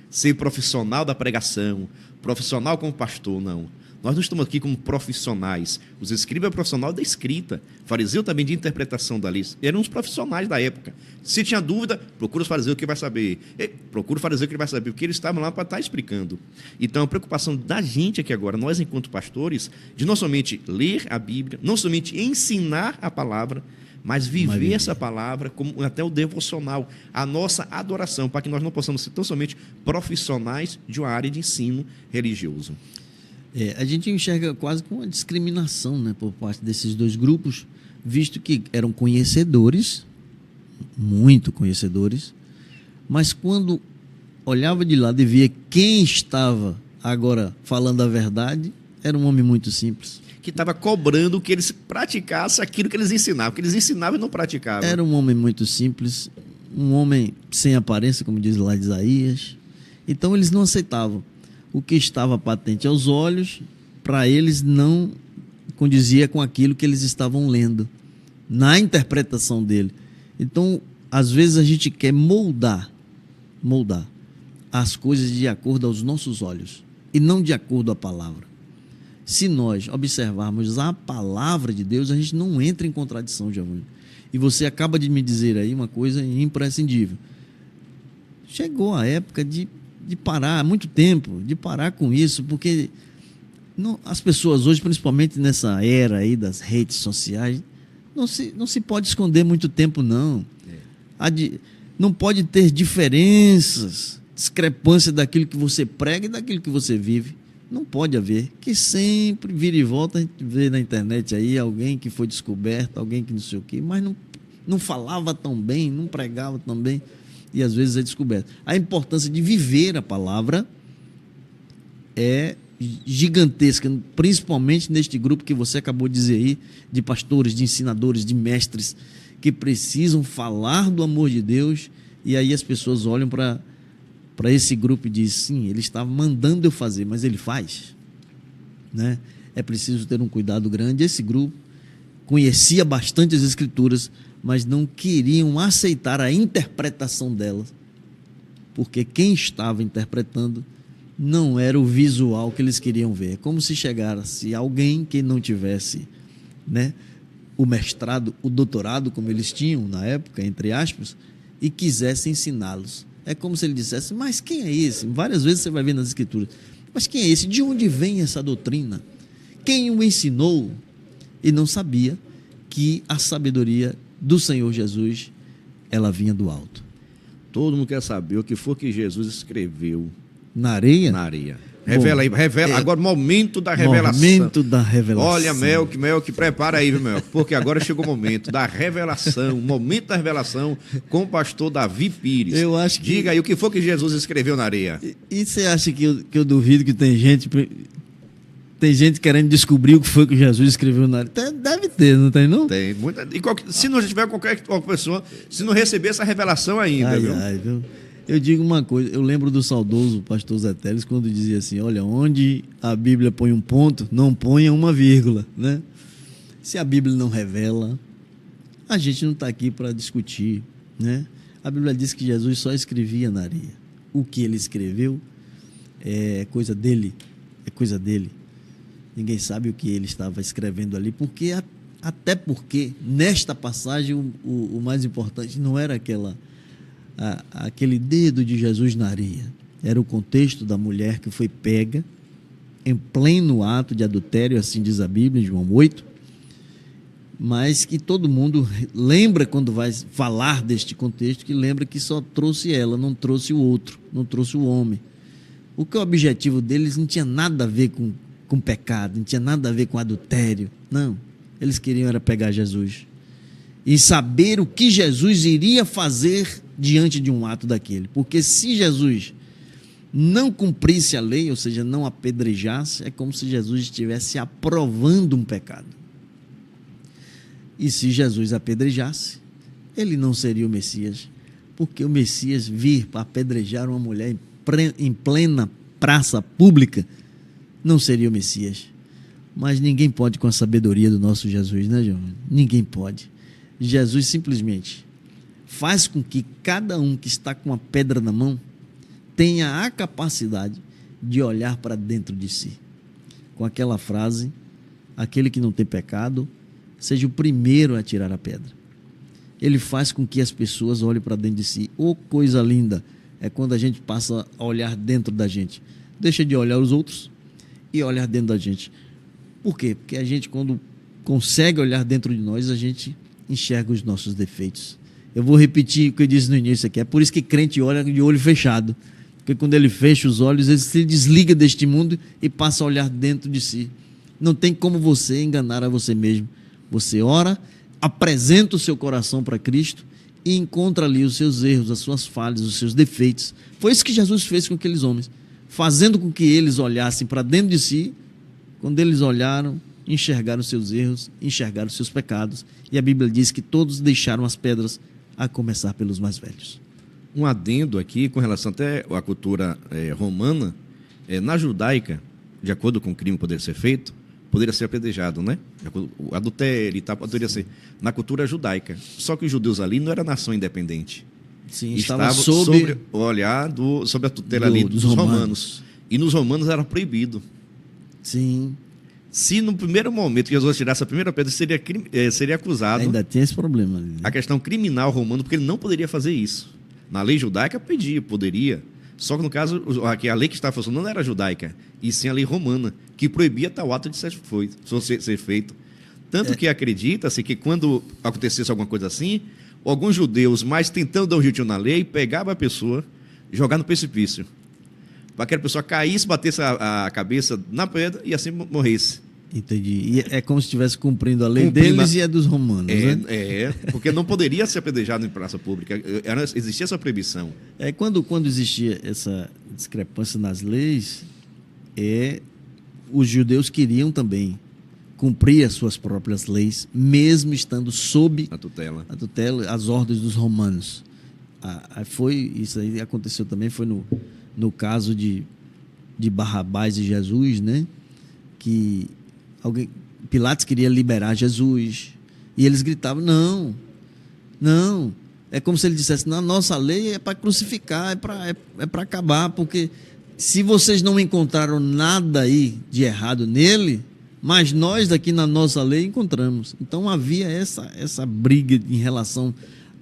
ser profissional da pregação, profissional como pastor, não. Nós não estamos aqui como profissionais. Os escribas eram profissionais da escrita, fariseu também de interpretação da lei. Eram os profissionais da época. Se tinha dúvida, procura os fariseus que vai saber. Procura o fariseu que ele vai saber, porque eles estavam lá para estar explicando. Então, a preocupação da gente aqui agora, nós enquanto pastores, de não somente ler a Bíblia, não somente ensinar a palavra, mas viver essa palavra como até o devocional, a nossa adoração, para que nós não possamos ser tão somente profissionais de uma área de ensino religioso. A gente enxerga quase com uma discriminação, né, por parte desses dois grupos, visto que eram conhecedores, muito conhecedores, mas quando olhava de lado e via quem estava agora falando a verdade, era um homem muito simples. Que estava cobrando que eles praticassem aquilo que eles ensinavam, que eles ensinavam e não praticavam. Era um homem muito simples, um homem sem aparência, como diz lá Isaías. Então eles não aceitavam. O que estava patente aos olhos, para eles não condizia com aquilo que eles estavam lendo, na interpretação dele. Então, às vezes a gente quer moldar as coisas de acordo aos nossos olhos e não de acordo à palavra. Se nós observarmos a palavra de Deus, a gente não entra em contradição, Giovanni. E você acaba de me dizer aí uma coisa imprescindível. Chegou a época de parar, há muito tempo, de parar com isso, porque as pessoas hoje, principalmente nessa era aí das redes sociais, não se pode esconder muito tempo, não. Não pode ter diferenças, discrepância daquilo que você prega e daquilo que você vive. Não pode haver, que sempre vira e volta, a gente vê na internet aí alguém que foi descoberto, alguém que não sei o quê, mas não falava tão bem, não pregava tão bem, e às vezes é descoberto. A importância de viver a palavra é gigantesca, principalmente neste grupo que você acabou de dizer aí, de pastores, de ensinadores, de mestres, que precisam falar do amor de Deus, e aí as pessoas olham para esse grupo e dizem, sim, ele está mandando eu fazer, mas ele faz, né? É preciso ter um cuidado grande. Esse grupo conhecia bastante as Escrituras, mas não queriam aceitar a interpretação delas porque quem estava interpretando não era o visual que eles queriam ver. É como se chegasse alguém que não tivesse, né, o mestrado, o doutorado, como eles tinham na época, entre aspas, e quisesse ensiná-los. É como se ele dissesse, mas quem é esse? Várias vezes você vai ver nas escrituras, mas quem é esse? De onde vem essa doutrina? Quem o ensinou? E não sabia que a sabedoria do Senhor Jesus, ela vinha do alto. Todo mundo quer saber o que foi que Jesus escreveu Na areia? na areia. Revela aí, revela. Agora, momento da revelação. Momento da revelação. Olha, Melk, prepara aí, viu, Melk? Porque agora chegou o momento da revelação, o momento da revelação com o pastor Davi Pires. Eu acho que... Diga aí, o que foi que Jesus escreveu na areia? E você acha que eu duvido que tem gente querendo descobrir o que foi que Jesus escreveu na areia? Deve ter, não tem não? Tem muita. Se não tiver qualquer pessoa, se não receber essa revelação ainda, viu? Eu digo uma coisa, eu lembro do saudoso pastor Zé Teles quando dizia assim, olha, onde a Bíblia põe um ponto, não ponha uma vírgula, né? Se a Bíblia não revela, a gente não está aqui para discutir, né? A Bíblia diz que Jesus só escrevia na areia. O que ele escreveu é coisa dele, Ninguém sabe o que ele estava escrevendo ali, até porque nesta passagem o mais importante não era aquele dedo de Jesus na areia. Era o contexto da mulher que foi pega em pleno ato de adultério, assim diz a Bíblia, em João 8, mas que todo mundo lembra quando vai falar deste contexto, que lembra que só trouxe ela, não trouxe o outro, não trouxe o homem. O objetivo deles não tinha nada a ver com pecado, não tinha nada a ver com adultério, não. Eles queriam era pegar Jesus e saber o que Jesus iria fazer diante de um ato daquele. Porque se Jesus não cumprisse a lei, ou seja, não apedrejasse, é como se Jesus estivesse aprovando um pecado. E se Jesus apedrejasse, ele não seria o Messias, porque o Messias vir para apedrejar uma mulher em plena praça pública não seria o Messias. Mas ninguém pode com a sabedoria do nosso Jesus, né, João? Ninguém pode. Jesus simplesmente faz com que cada um que está com uma pedra na mão tenha a capacidade de olhar para dentro de si. Com aquela frase, aquele que não tem pecado, seja o primeiro a tirar a pedra. Ele faz com que as pessoas olhem para dentro de si. Oh, coisa linda é quando a gente passa a olhar dentro da gente. Deixa de olhar os outros e olhar dentro da gente. Por quê? Porque a gente, quando consegue olhar dentro de nós, a gente enxerga os nossos defeitos. Eu vou repetir o que eu disse no início aqui. É por isso que crente olha de olho fechado. Porque quando ele fecha os olhos, ele se desliga deste mundo e passa a olhar dentro de si. Não tem como você enganar a você mesmo. Você ora, apresenta o seu coração para Cristo e encontra ali os seus erros, as suas falhas, os seus defeitos. Foi isso que Jesus fez com aqueles homens, fazendo com que eles olhassem para dentro de si. Quando eles olharam, enxergaram os seus erros, enxergaram os seus pecados. E a Bíblia diz que todos deixaram as pedras, a começar pelos mais velhos. Um adendo aqui com relação até à cultura romana, na judaica, de acordo com o crime poder ser feito, poderia ser apedrejado, né? O adultério e tal, poderia ser na cultura judaica. Só que os judeus ali não era nação independente. Sim, estavam sobre o olhar, sobre a tutela ali dos romanos. E nos romanos era proibido. Sim. Se no primeiro momento que Jesus tirasse a primeira pedra, seria acusado. Ainda tem esse problema ali, né? A questão criminal romana, porque ele não poderia fazer isso. Na lei judaica poderia. Só que no caso, a lei que estava funcionando não era judaica, e sim a lei romana, que proibia tal ato de ser feito. Tanto que acredita-se que quando acontecesse alguma coisa assim, alguns judeus, mais tentando dar um jeitinho na lei, pegavam a pessoa, jogar no precipício. Para que a pessoa caísse, batesse a cabeça na pedra e assim morresse. Entendi. E é como se estivesse cumprindo a lei deles e a dos romanos, né? Porque não poderia ser apedrejado em praça pública. Existia essa proibição. Quando existia essa discrepância nas leis, os judeus queriam também cumprir as suas próprias leis, mesmo estando sob a tutela, as ordens dos romanos. Isso aí aconteceu também, foi no caso de Barrabás e Jesus, né? Que Pilatos queria liberar Jesus e eles gritavam, não, É como se ele dissesse, na nossa lei é para crucificar, é para acabar, porque se vocês não encontraram nada aí de errado nele, mas nós daqui na nossa lei encontramos. Então havia essa briga em relação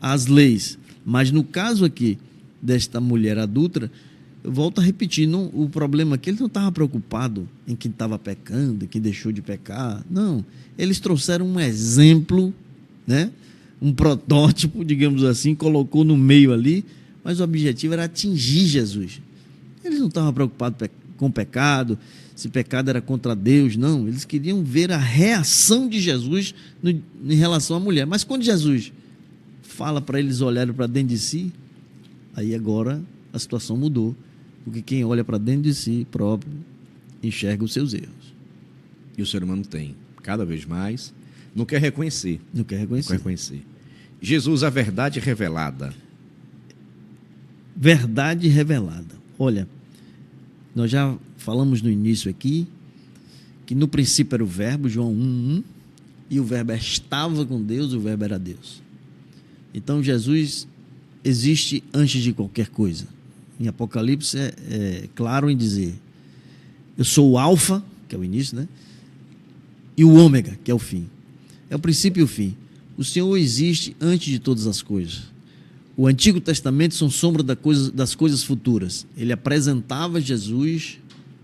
às leis. Mas no caso aqui desta mulher adúltera, eu volto a repetir, o problema é que ele não estava preocupado em quem estava pecando, em quem deixou de pecar. Não, eles trouxeram um exemplo, né? Um protótipo, digamos assim, colocou no meio ali, mas o objetivo era atingir Jesus. Eles não estavam preocupados com o pecado, se pecado era contra Deus, não. Eles queriam ver a reação de Jesus em relação à mulher. Mas quando Jesus fala para eles olharem para dentro de si, aí agora a situação mudou. Porque quem olha para dentro de si próprio enxerga os seus erros. E o ser humano tem, cada vez mais, não quer reconhecer. Não quer reconhecer. Não quer reconhecer. Jesus, a verdade revelada. Verdade revelada. Olha, nós já falamos no início aqui que no princípio era o verbo, João 1:1, e o verbo estava com Deus, o verbo era Deus. Então Jesus existe antes de qualquer coisa. Em Apocalipse é claro em dizer, eu sou o alfa, que é o início, né? E o ômega, que é o fim. É o princípio e o fim. O Senhor existe antes de todas as coisas. O Antigo Testamento são sombra das coisas futuras. Ele apresentava Jesus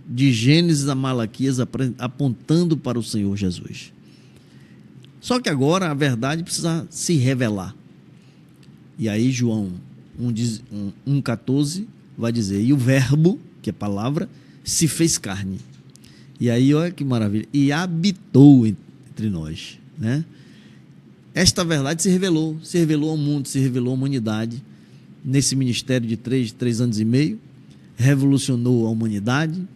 de Gênesis a Malaquias, apontando para o Senhor Jesus. Só que agora a verdade precisa se revelar. E aí João 1,14 vai dizer, e o verbo, que é palavra, se fez carne. E aí, olha que maravilha, e habitou entre nós, né? Esta verdade se revelou ao mundo, se revelou à humanidade, nesse ministério de 3 anos e meio, revolucionou a humanidade,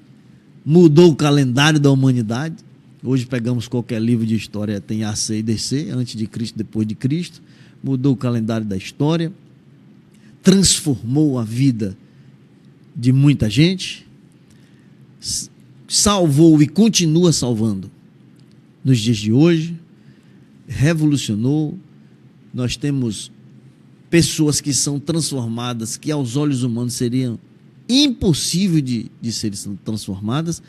mudou o calendário da humanidade. Hoje pegamos qualquer livro de história, tem AC e DC, antes de Cristo, depois de Cristo, mudou o calendário da história, transformou a vida de muita gente, salvou e continua salvando nos dias de hoje, revolucionou. Nós temos pessoas que são transformadas, que aos olhos humanos seriam impossível de serem transformadas,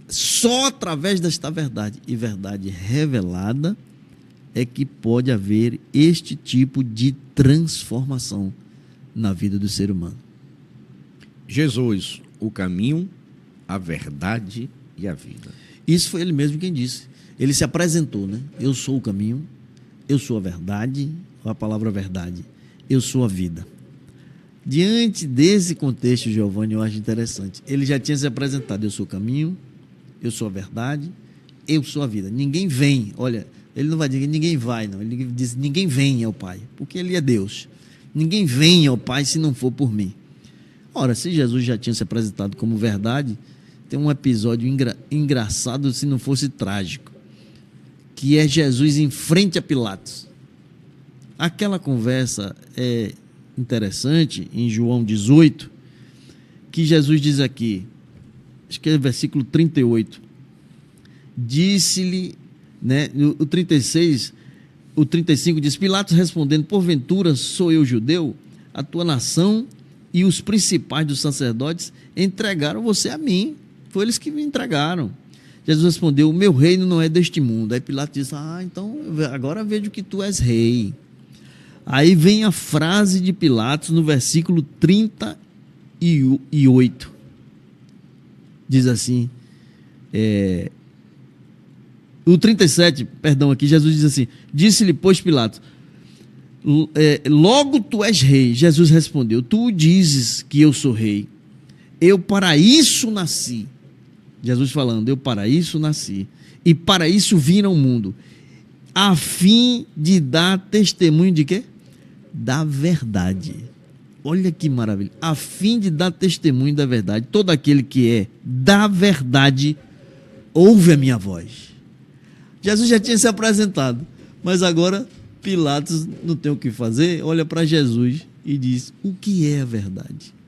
só através desta verdade. E verdade revelada é que pode haver este tipo de transformação na vida do ser humano. Jesus, o caminho, a verdade e a vida. Isso foi ele mesmo quem disse. Ele se apresentou, né? Eu sou o caminho, eu sou a verdade, a palavra verdade, eu sou a vida. Diante desse contexto, Giovanni, eu acho interessante. Ele já tinha se apresentado, eu sou o caminho, eu sou a verdade, eu sou a vida. Ninguém vem, olha, ele não vai dizer que ninguém vai, não. Ele diz, ninguém vem ao Pai, porque ele é Deus. Ninguém vem ao Pai se não for por mim. Ora, se Jesus já tinha se apresentado como verdade, tem um episódio engraçado, se não fosse trágico, que é Jesus em frente a Pilatos. Aquela conversa é interessante, em João 18, que Jesus diz aqui, acho que é versículo 38, disse-lhe, né, o 36, o 35 diz, Pilatos respondendo, porventura sou eu judeu? A tua nação e os principais dos sacerdotes entregaram você a mim, foi eles que me entregaram. Jesus respondeu, o meu reino não é deste mundo. Aí Pilatos disse, então agora vejo que tu és rei. Aí vem a frase de Pilatos no versículo 38. Diz assim, o 37, perdão, aqui Jesus diz assim, disse-lhe, pois, Pilatos, logo tu és rei. Jesus respondeu, tu dizes que eu sou rei. Eu para isso nasci. Jesus falando, eu para isso nasci. E para isso vim ao mundo. A fim de dar testemunho de quê? Da verdade. Olha que maravilha. A fim de dar testemunho da verdade. Todo aquele que é da verdade, ouve a minha voz. Jesus já tinha se apresentado. Mas agora Pilatos não tem o que fazer. Olha para Jesus e diz, o que é a verdade?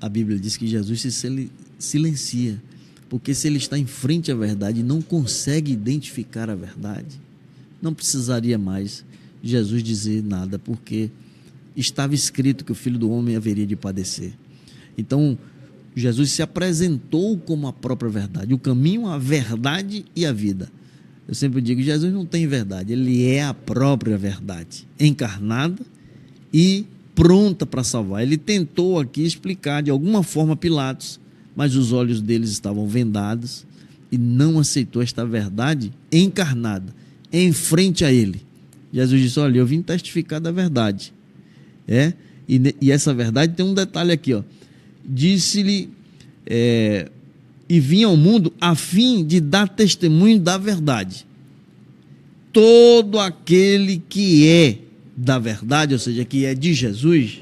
A Bíblia diz que Jesus se silencia, porque se ele está em frente à verdade e não consegue identificar a verdade, não precisaria mais Jesus dizer nada, porque estava escrito que o Filho do Homem haveria de padecer. Então, Jesus se apresentou como a própria verdade, o caminho, a verdade e a vida. Eu sempre digo, Jesus não tem verdade, ele é a própria verdade, encarnada e pronta para salvar. Ele tentou aqui explicar de alguma forma a Pilatos, mas os olhos deles estavam vendados e não aceitou esta verdade encarnada, em frente a ele. Jesus disse, olha, eu vim testificar da verdade. E essa verdade tem um detalhe aqui, ó. Disse-lhe, e vim ao mundo a fim de dar testemunho da verdade. Todo aquele que é da verdade, ou seja, que é de Jesus,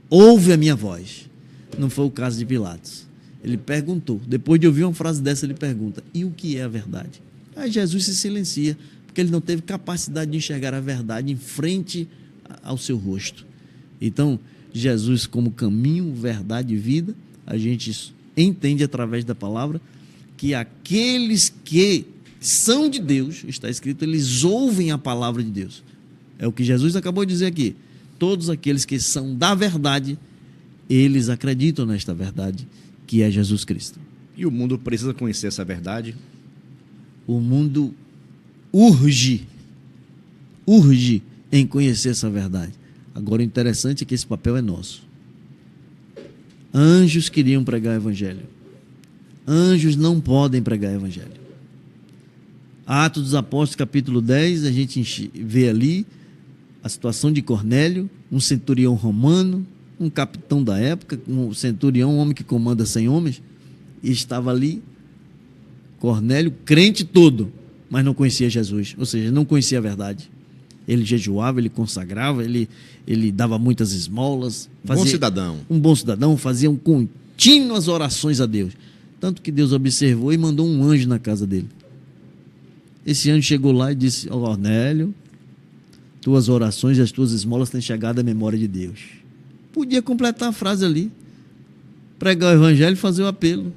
ouve a minha voz. Não foi o caso de Pilatos. Ele perguntou, depois de ouvir uma frase dessa, ele pergunta, e o que é a verdade? Aí Jesus se silencia, porque ele não teve capacidade de enxergar a verdade em frente ao seu rosto. Então, Jesus como caminho, verdade e vida, a gente entende através da palavra que aqueles que são de Deus, está escrito, eles ouvem a palavra de Deus. É o que Jesus acabou de dizer aqui. Todos aqueles que são da verdade, eles acreditam nesta verdade, que é Jesus Cristo. E o mundo precisa conhecer essa verdade? O mundo urge em conhecer essa verdade. Agora, o interessante é que esse papel é nosso. Anjos queriam pregar o evangelho. Anjos não podem pregar o evangelho. Atos dos Apóstolos, capítulo 10, a gente vê ali a situação de Cornélio, um centurião romano, um capitão da época, um centurião, um homem que comanda 100 homens, e estava ali, Cornélio, crente todo, mas não conhecia Jesus, ou seja, não conhecia a verdade. Ele jejuava, ele consagrava, ele dava muitas esmolas. Bom cidadão. Um bom cidadão, fazia contínuas orações a Deus. Tanto que Deus observou e mandou um anjo na casa dele. Esse anjo chegou lá e disse, Cornélio, tuas orações e as tuas esmolas têm chegado à memória de Deus. Podia completar a frase ali. Pregar o evangelho e fazer o apelo.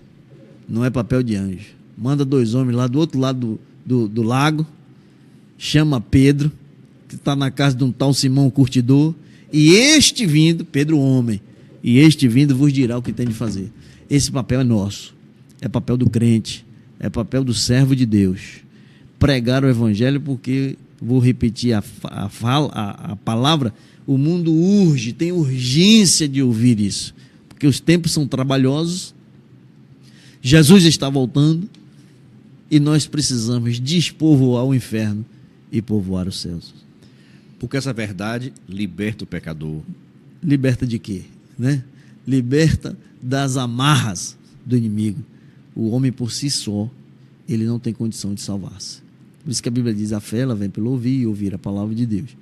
Não é papel de anjo. Manda 2 homens lá do outro lado do lago, chama Pedro, que está na casa de um tal Simão Curtidor, e este vindo, Pedro homem, e este vindo vos dirá o que tem de fazer. Esse papel é nosso, é papel do crente, é papel do servo de Deus. Pregar o evangelho, porque, vou repetir a palavra, o mundo urge, tem urgência de ouvir isso, porque os tempos são trabalhosos, Jesus está voltando, e nós precisamos despovoar o inferno e povoar os céus. Porque essa verdade liberta o pecador. Liberta de quê? Liberta das amarras do inimigo. O homem por si só, ele não tem condição de salvar-se. Por isso que a Bíblia diz, a fé ela vem pelo ouvir e ouvir a palavra de Deus.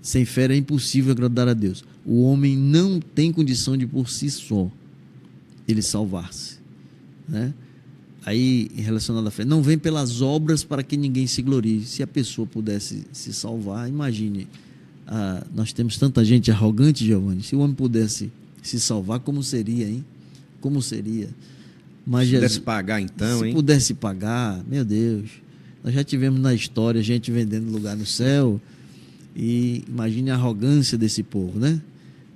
Sem fé é impossível agradar a Deus. O homem não tem condição de por si só ele salvar-se. Aí, relacionado à fé, não vem pelas obras para que ninguém se glorie. Se a pessoa pudesse se salvar, imagine, nós temos tanta gente arrogante, Giovanni, se o homem pudesse se salvar, como seria, hein? Como seria? Mas se pudesse pagar então, se hein? pudesse pagar, meu Deus, nós já tivemos na história gente vendendo lugar no céu, e imagine a arrogância desse povo,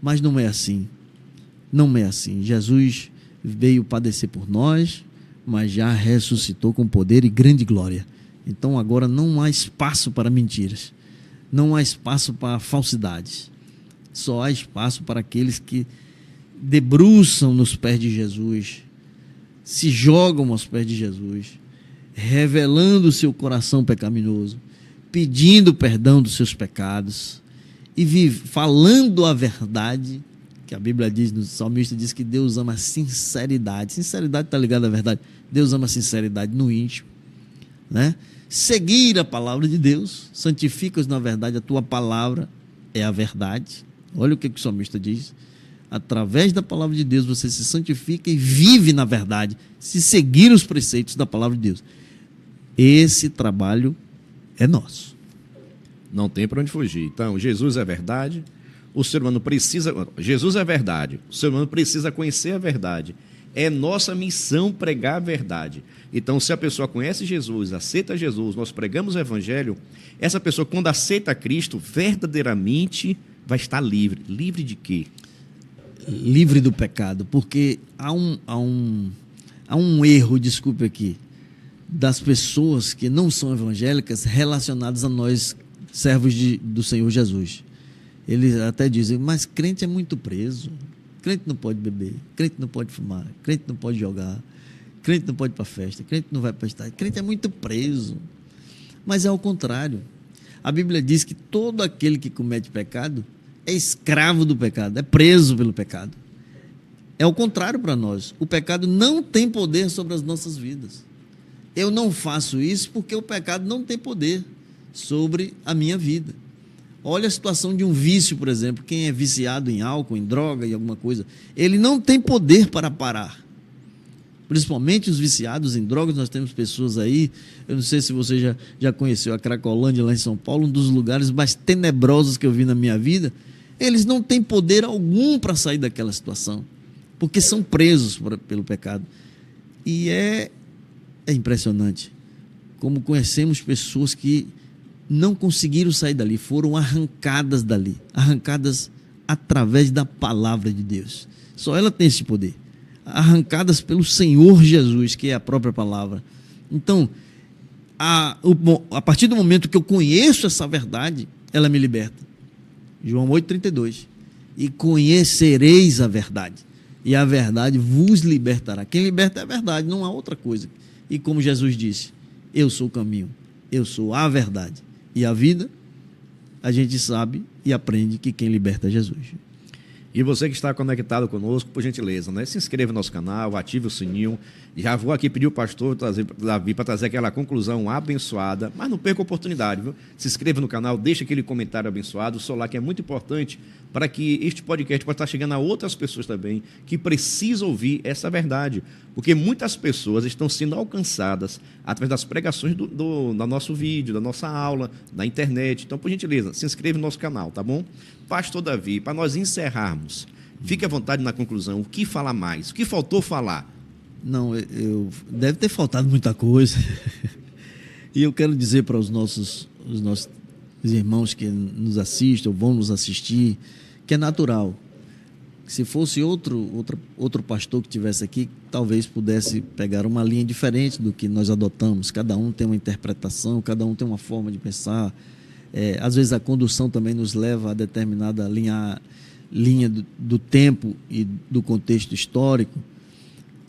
Mas não é assim, não é assim. Jesus veio padecer por nós, mas já ressuscitou com poder e grande glória. Então agora não há espaço para mentiras, não há espaço para falsidades, só há espaço para aqueles que debruçam nos pés de Jesus, se jogam aos pés de Jesus, revelando o seu coração pecaminoso, pedindo perdão dos seus pecados e falando a verdade, que a Bíblia diz, o salmista diz que Deus ama a sinceridade. Sinceridade está ligada à verdade. Deus ama a sinceridade no íntimo, Seguir a palavra de Deus, santifica-os na verdade, a tua palavra é a verdade. Olha o que o salmista diz. Através da palavra de Deus você se santifica e vive na verdade, se seguir os preceitos da palavra de Deus. Esse trabalho é nosso. Não tem para onde fugir. Então, Jesus é verdade. O ser humano precisa... Jesus é verdade. O ser humano precisa conhecer a verdade. É nossa missão pregar a verdade. Então, se a pessoa conhece Jesus, aceita Jesus, nós pregamos o Evangelho, essa pessoa, quando aceita Cristo, verdadeiramente vai estar livre. Livre de quê? Livre do pecado, porque há um erro, desculpe aqui, das pessoas que não são evangélicas relacionadas a nós, servos do Senhor Jesus. Eles até dizem, mas crente é muito preso, crente não pode beber, crente não pode fumar, crente não pode jogar, crente não pode ir para festa, crente não vai para estádio, crente é muito preso. Mas é ao contrário. A Bíblia diz que todo aquele que comete pecado é escravo do pecado, é preso pelo pecado. É o contrário para nós. O pecado não tem poder sobre as nossas vidas. Eu não faço isso porque o pecado não tem poder sobre a minha vida. Olha a situação de um vício, por exemplo. Quem é viciado em álcool, em droga, em alguma coisa, ele não tem poder para parar. Principalmente os viciados em drogas. Nós temos pessoas aí, eu não sei se você já conheceu a Cracolândia lá em São Paulo, um dos lugares mais tenebrosos que eu vi na minha vida. Eles não têm poder algum para sair daquela situação, porque são presos pelo pecado. E é impressionante como conhecemos pessoas que não conseguiram sair dali, foram arrancadas dali, arrancadas através da palavra de Deus. Só ela tem esse poder. Arrancadas pelo Senhor Jesus, que é a própria palavra. Então, a partir do momento que eu conheço essa verdade, ela me liberta. João 8,32. E conhecereis a verdade, e a verdade vos libertará. Quem liberta é a verdade, não há outra coisa. E como Jesus disse, eu sou o caminho, eu sou a verdade. E a vida, a gente sabe e aprende que quem liberta é Jesus. E você que está conectado conosco, por gentileza, né? Se inscreva no nosso canal, ative o sininho. Já vou aqui pedir o pastor Davi para trazer aquela conclusão abençoada, mas não perca a oportunidade, viu? Se inscreva no canal, deixa aquele comentário abençoado, o seu like é muito importante para que este podcast possa estar chegando a outras pessoas também que precisam ouvir essa verdade, porque muitas pessoas estão sendo alcançadas através das pregações do nosso vídeo, da nossa aula, na internet. Então, por gentileza, se inscreva no nosso canal, tá bom? Pastor Davi, para nós encerrarmos, fique à vontade na conclusão. O que falar mais? O que faltou falar? Não, deve ter faltado muita coisa. E eu quero dizer para os nossos irmãos que nos assistem ou vão nos assistir, que é natural. Se fosse outro pastor que estivesse aqui, talvez pudesse pegar uma linha diferente do que nós adotamos. Cada um tem uma interpretação, cada um tem uma forma de pensar. Às vezes a condução também nos leva a determinada linha do tempo e do contexto histórico.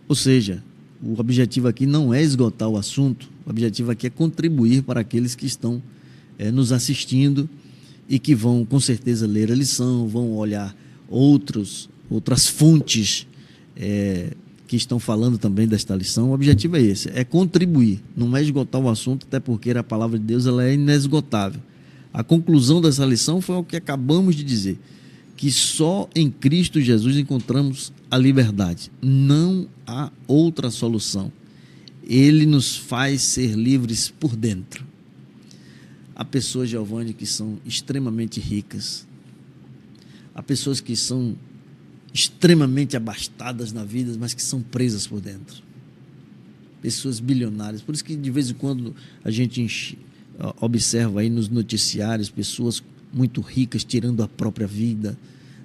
Ou seja, o objetivo aqui não é esgotar o assunto, o objetivo aqui é contribuir para aqueles que estão nos assistindo e que vão com certeza ler a lição, vão olhar outras fontes que estão falando também desta lição. O objetivo é esse, é contribuir, não é esgotar o assunto, até porque a palavra de Deus ela é inesgotável. A conclusão dessa lição foi o que acabamos de dizer, que só em Cristo Jesus encontramos a liberdade. Não há outra solução. Ele nos faz ser livres por dentro. Há pessoas, Giovanni, que são extremamente ricas. Há pessoas que são extremamente abastadas na vida, mas que são presas por dentro. Pessoas bilionárias. Por isso que de vez em quando a gente observa aí nos noticiários pessoas muito ricas tirando a própria vida,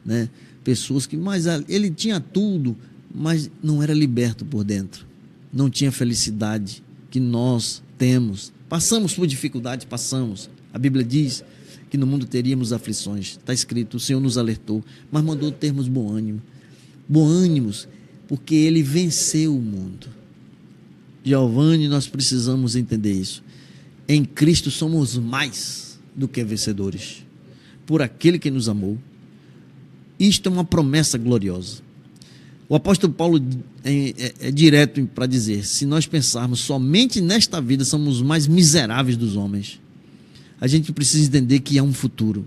né? Pessoas que, mas ele tinha tudo, mas não era liberto por dentro, não tinha felicidade que nós temos. Passamos por dificuldade, passamos. A Bíblia diz que no mundo teríamos aflições, está escrito, o Senhor nos alertou, mas mandou termos bom ânimos, porque Ele venceu o mundo. Giovanni, nós precisamos entender isso. Em Cristo somos mais do que vencedores, por aquele que nos amou. Isto é uma promessa gloriosa. O apóstolo Paulo é direto para dizer, se nós pensarmos somente nesta vida, somos os mais miseráveis dos homens. A gente precisa entender que há um futuro.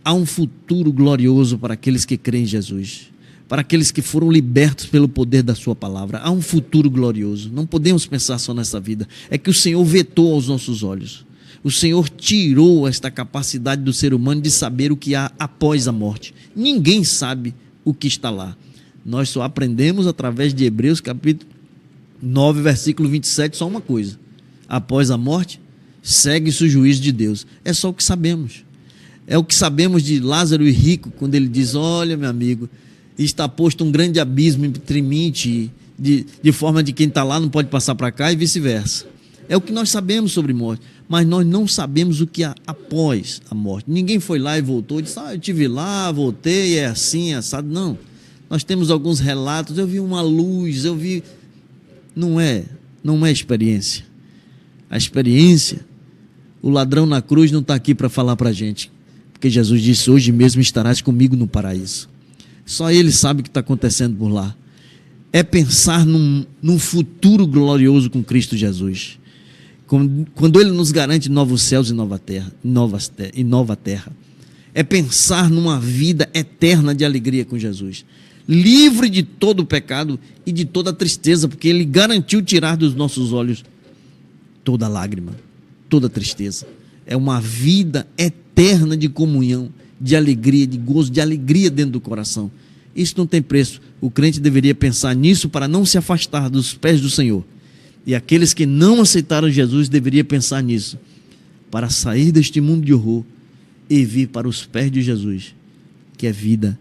Há um futuro glorioso para aqueles que creem em Jesus, para aqueles que foram libertos pelo poder da sua palavra. Há um futuro glorioso. Não podemos pensar só nessa vida. É que o Senhor vetou aos nossos olhos. O Senhor tirou esta capacidade do ser humano de saber o que há após a morte. Ninguém sabe o que está lá. Nós só aprendemos através de Hebreus capítulo 9, versículo 27, só uma coisa: após a morte, segue-se o juízo de Deus. É só o que sabemos. É o que sabemos de Lázaro e rico, quando ele diz: olha, meu amigo, está posto um grande abismo entre mim e ti, de forma de quem está lá não pode passar para cá e vice-versa. É o que nós sabemos sobre morte, mas nós não sabemos o que há após a morte. Ninguém foi lá e voltou e disse: eu estive lá, voltei, é assim, é assado. Não. Nós temos alguns relatos, eu vi uma luz, eu vi... Não é experiência. A experiência, o ladrão na cruz não está aqui para falar para a gente, porque Jesus disse: hoje mesmo estarás comigo no paraíso. Só ele sabe o que está acontecendo por lá. É pensar num futuro glorioso com Cristo Jesus. Quando ele nos garante novos céus e nova terra. É pensar numa vida eterna de alegria com Jesus, livre de todo o pecado e de toda a tristeza, porque ele garantiu tirar dos nossos olhos toda lágrima, toda tristeza. É uma vida eterna de comunhão, de alegria, de gozo, de alegria dentro do coração. Isso não tem preço. O crente deveria pensar nisso para não se afastar dos pés do Senhor. E aqueles que não aceitaram Jesus deveriam pensar nisso para sair deste mundo de horror e vir para os pés de Jesus, que é vida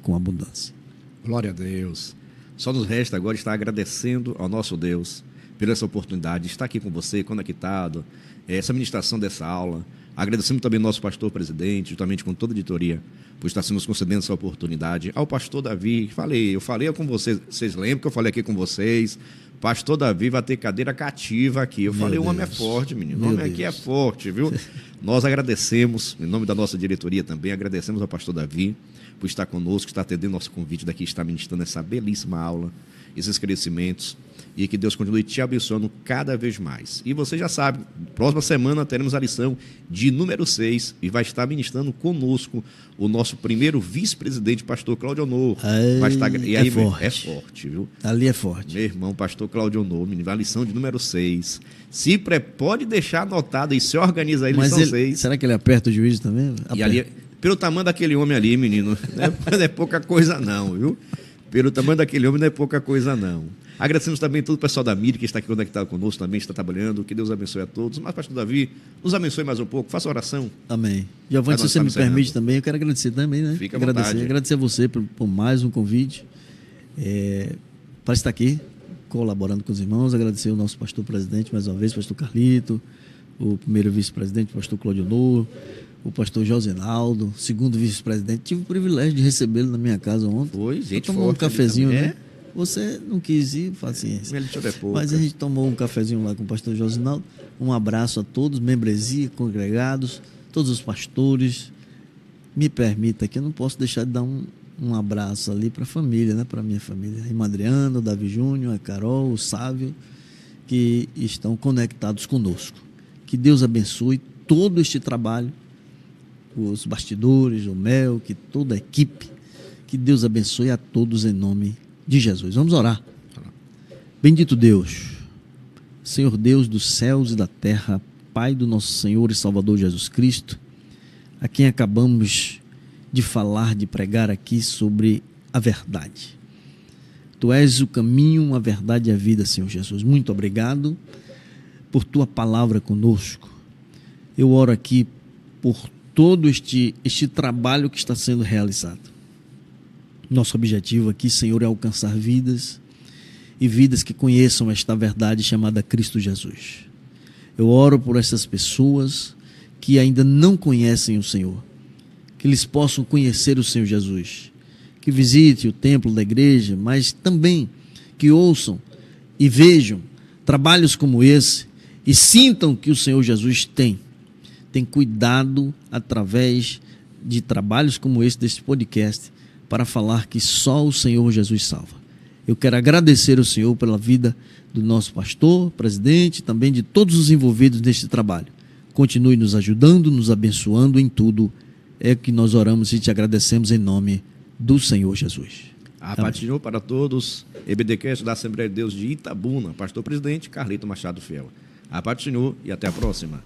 com abundância. Glória a Deus. Só nos resta agora estar agradecendo ao nosso Deus pela essa oportunidade de estar aqui com você, conectado, essa ministração dessa aula. Agradecemos também ao nosso pastor presidente, juntamente com toda a editoria, por estar nos concedendo essa oportunidade. Ao pastor Davi, eu falei com vocês, vocês lembram que eu falei aqui com vocês? Pastor Davi vai ter cadeira cativa aqui. Eu falei, o homem é forte, menino. O homem aqui é forte, viu? Nós agradecemos, em nome da nossa diretoria também, agradecemos ao pastor Davi por estar conosco, estar atendendo nosso convite daqui, estar ministrando essa belíssima aula, esses crescimentos, e que Deus continue te abençoando cada vez mais. E você já sabe, próxima semana teremos a lição de número 6 e vai estar ministrando conosco o nosso primeiro vice-presidente, pastor Cláudio Honor. Vai estar... E aí, é forte, viu? Ali é forte. Meu irmão, pastor Cláudio Honor, a lição de número 6. Pode deixar anotado e se organiza aí, lição 6. Será que ele aperta o juízo também? E ali, pelo tamanho daquele homem ali, menino, não é pouca coisa não, viu? Pelo tamanho daquele homem não é pouca coisa não. Agradecemos também todo o pessoal da mídia que está aqui conectado conosco também, está trabalhando. Que Deus abençoe a todos. Mas, pastor Davi, nos abençoe mais um pouco. Faça oração. Amém. Giovanni, se você me permite também, eu quero agradecer também, né? Fica à vontade. Agradecer a você por mais um convite. Para estar aqui, colaborando com os irmãos. Agradecer ao nosso pastor presidente, mais uma vez, pastor Carlito, o primeiro vice-presidente, pastor Cláudio Honor, o pastor Josinaldo, segundo vice-presidente. Tive o privilégio de recebê-lo na minha casa ontem. Foi, gente, tomou um cafezinho, né? Você não quis ir, paciência. Mas a gente tomou um cafezinho lá com o pastor Josinaldo. Um abraço a todos, membresia, congregados, todos os pastores. Me permita que eu não posso deixar de dar um abraço ali para a família, né? Para a minha família. A irmã Adriana, o Davi Júnior, a Carol, o Sávio, que estão conectados conosco. Que Deus abençoe todo este trabalho, os bastidores, o Mel, que toda a equipe. Que Deus abençoe a todos em nome de Jesus. Vamos orar. Bendito Deus, Senhor Deus dos céus e da terra, Pai do nosso Senhor e Salvador Jesus Cristo, a quem acabamos de falar, de pregar aqui sobre a verdade. Tu és o caminho, a verdade e a vida, Senhor Jesus. Muito obrigado por Tua palavra conosco. Eu oro aqui por todo este trabalho que está sendo realizado. Nosso objetivo aqui, Senhor, é alcançar vidas e vidas que conheçam esta verdade chamada Cristo Jesus. Eu oro por essas pessoas que ainda não conhecem o Senhor, que eles possam conhecer o Senhor Jesus, que visite o templo da igreja, mas também que ouçam e vejam trabalhos como esse e sintam que o Senhor Jesus tem cuidado através de trabalhos como esse, desse podcast, para falar que só o Senhor Jesus salva. Eu quero agradecer ao Senhor pela vida do nosso pastor, presidente, também de todos os envolvidos neste trabalho. Continue nos ajudando, nos abençoando em tudo. É o que nós oramos e te agradecemos em nome do Senhor Jesus. A paz do Senhor para todos. EBDcast da Assembleia de Deus de Itabuna. Pastor presidente Carlito Machado Fiel. A paz do Senhor e até a próxima.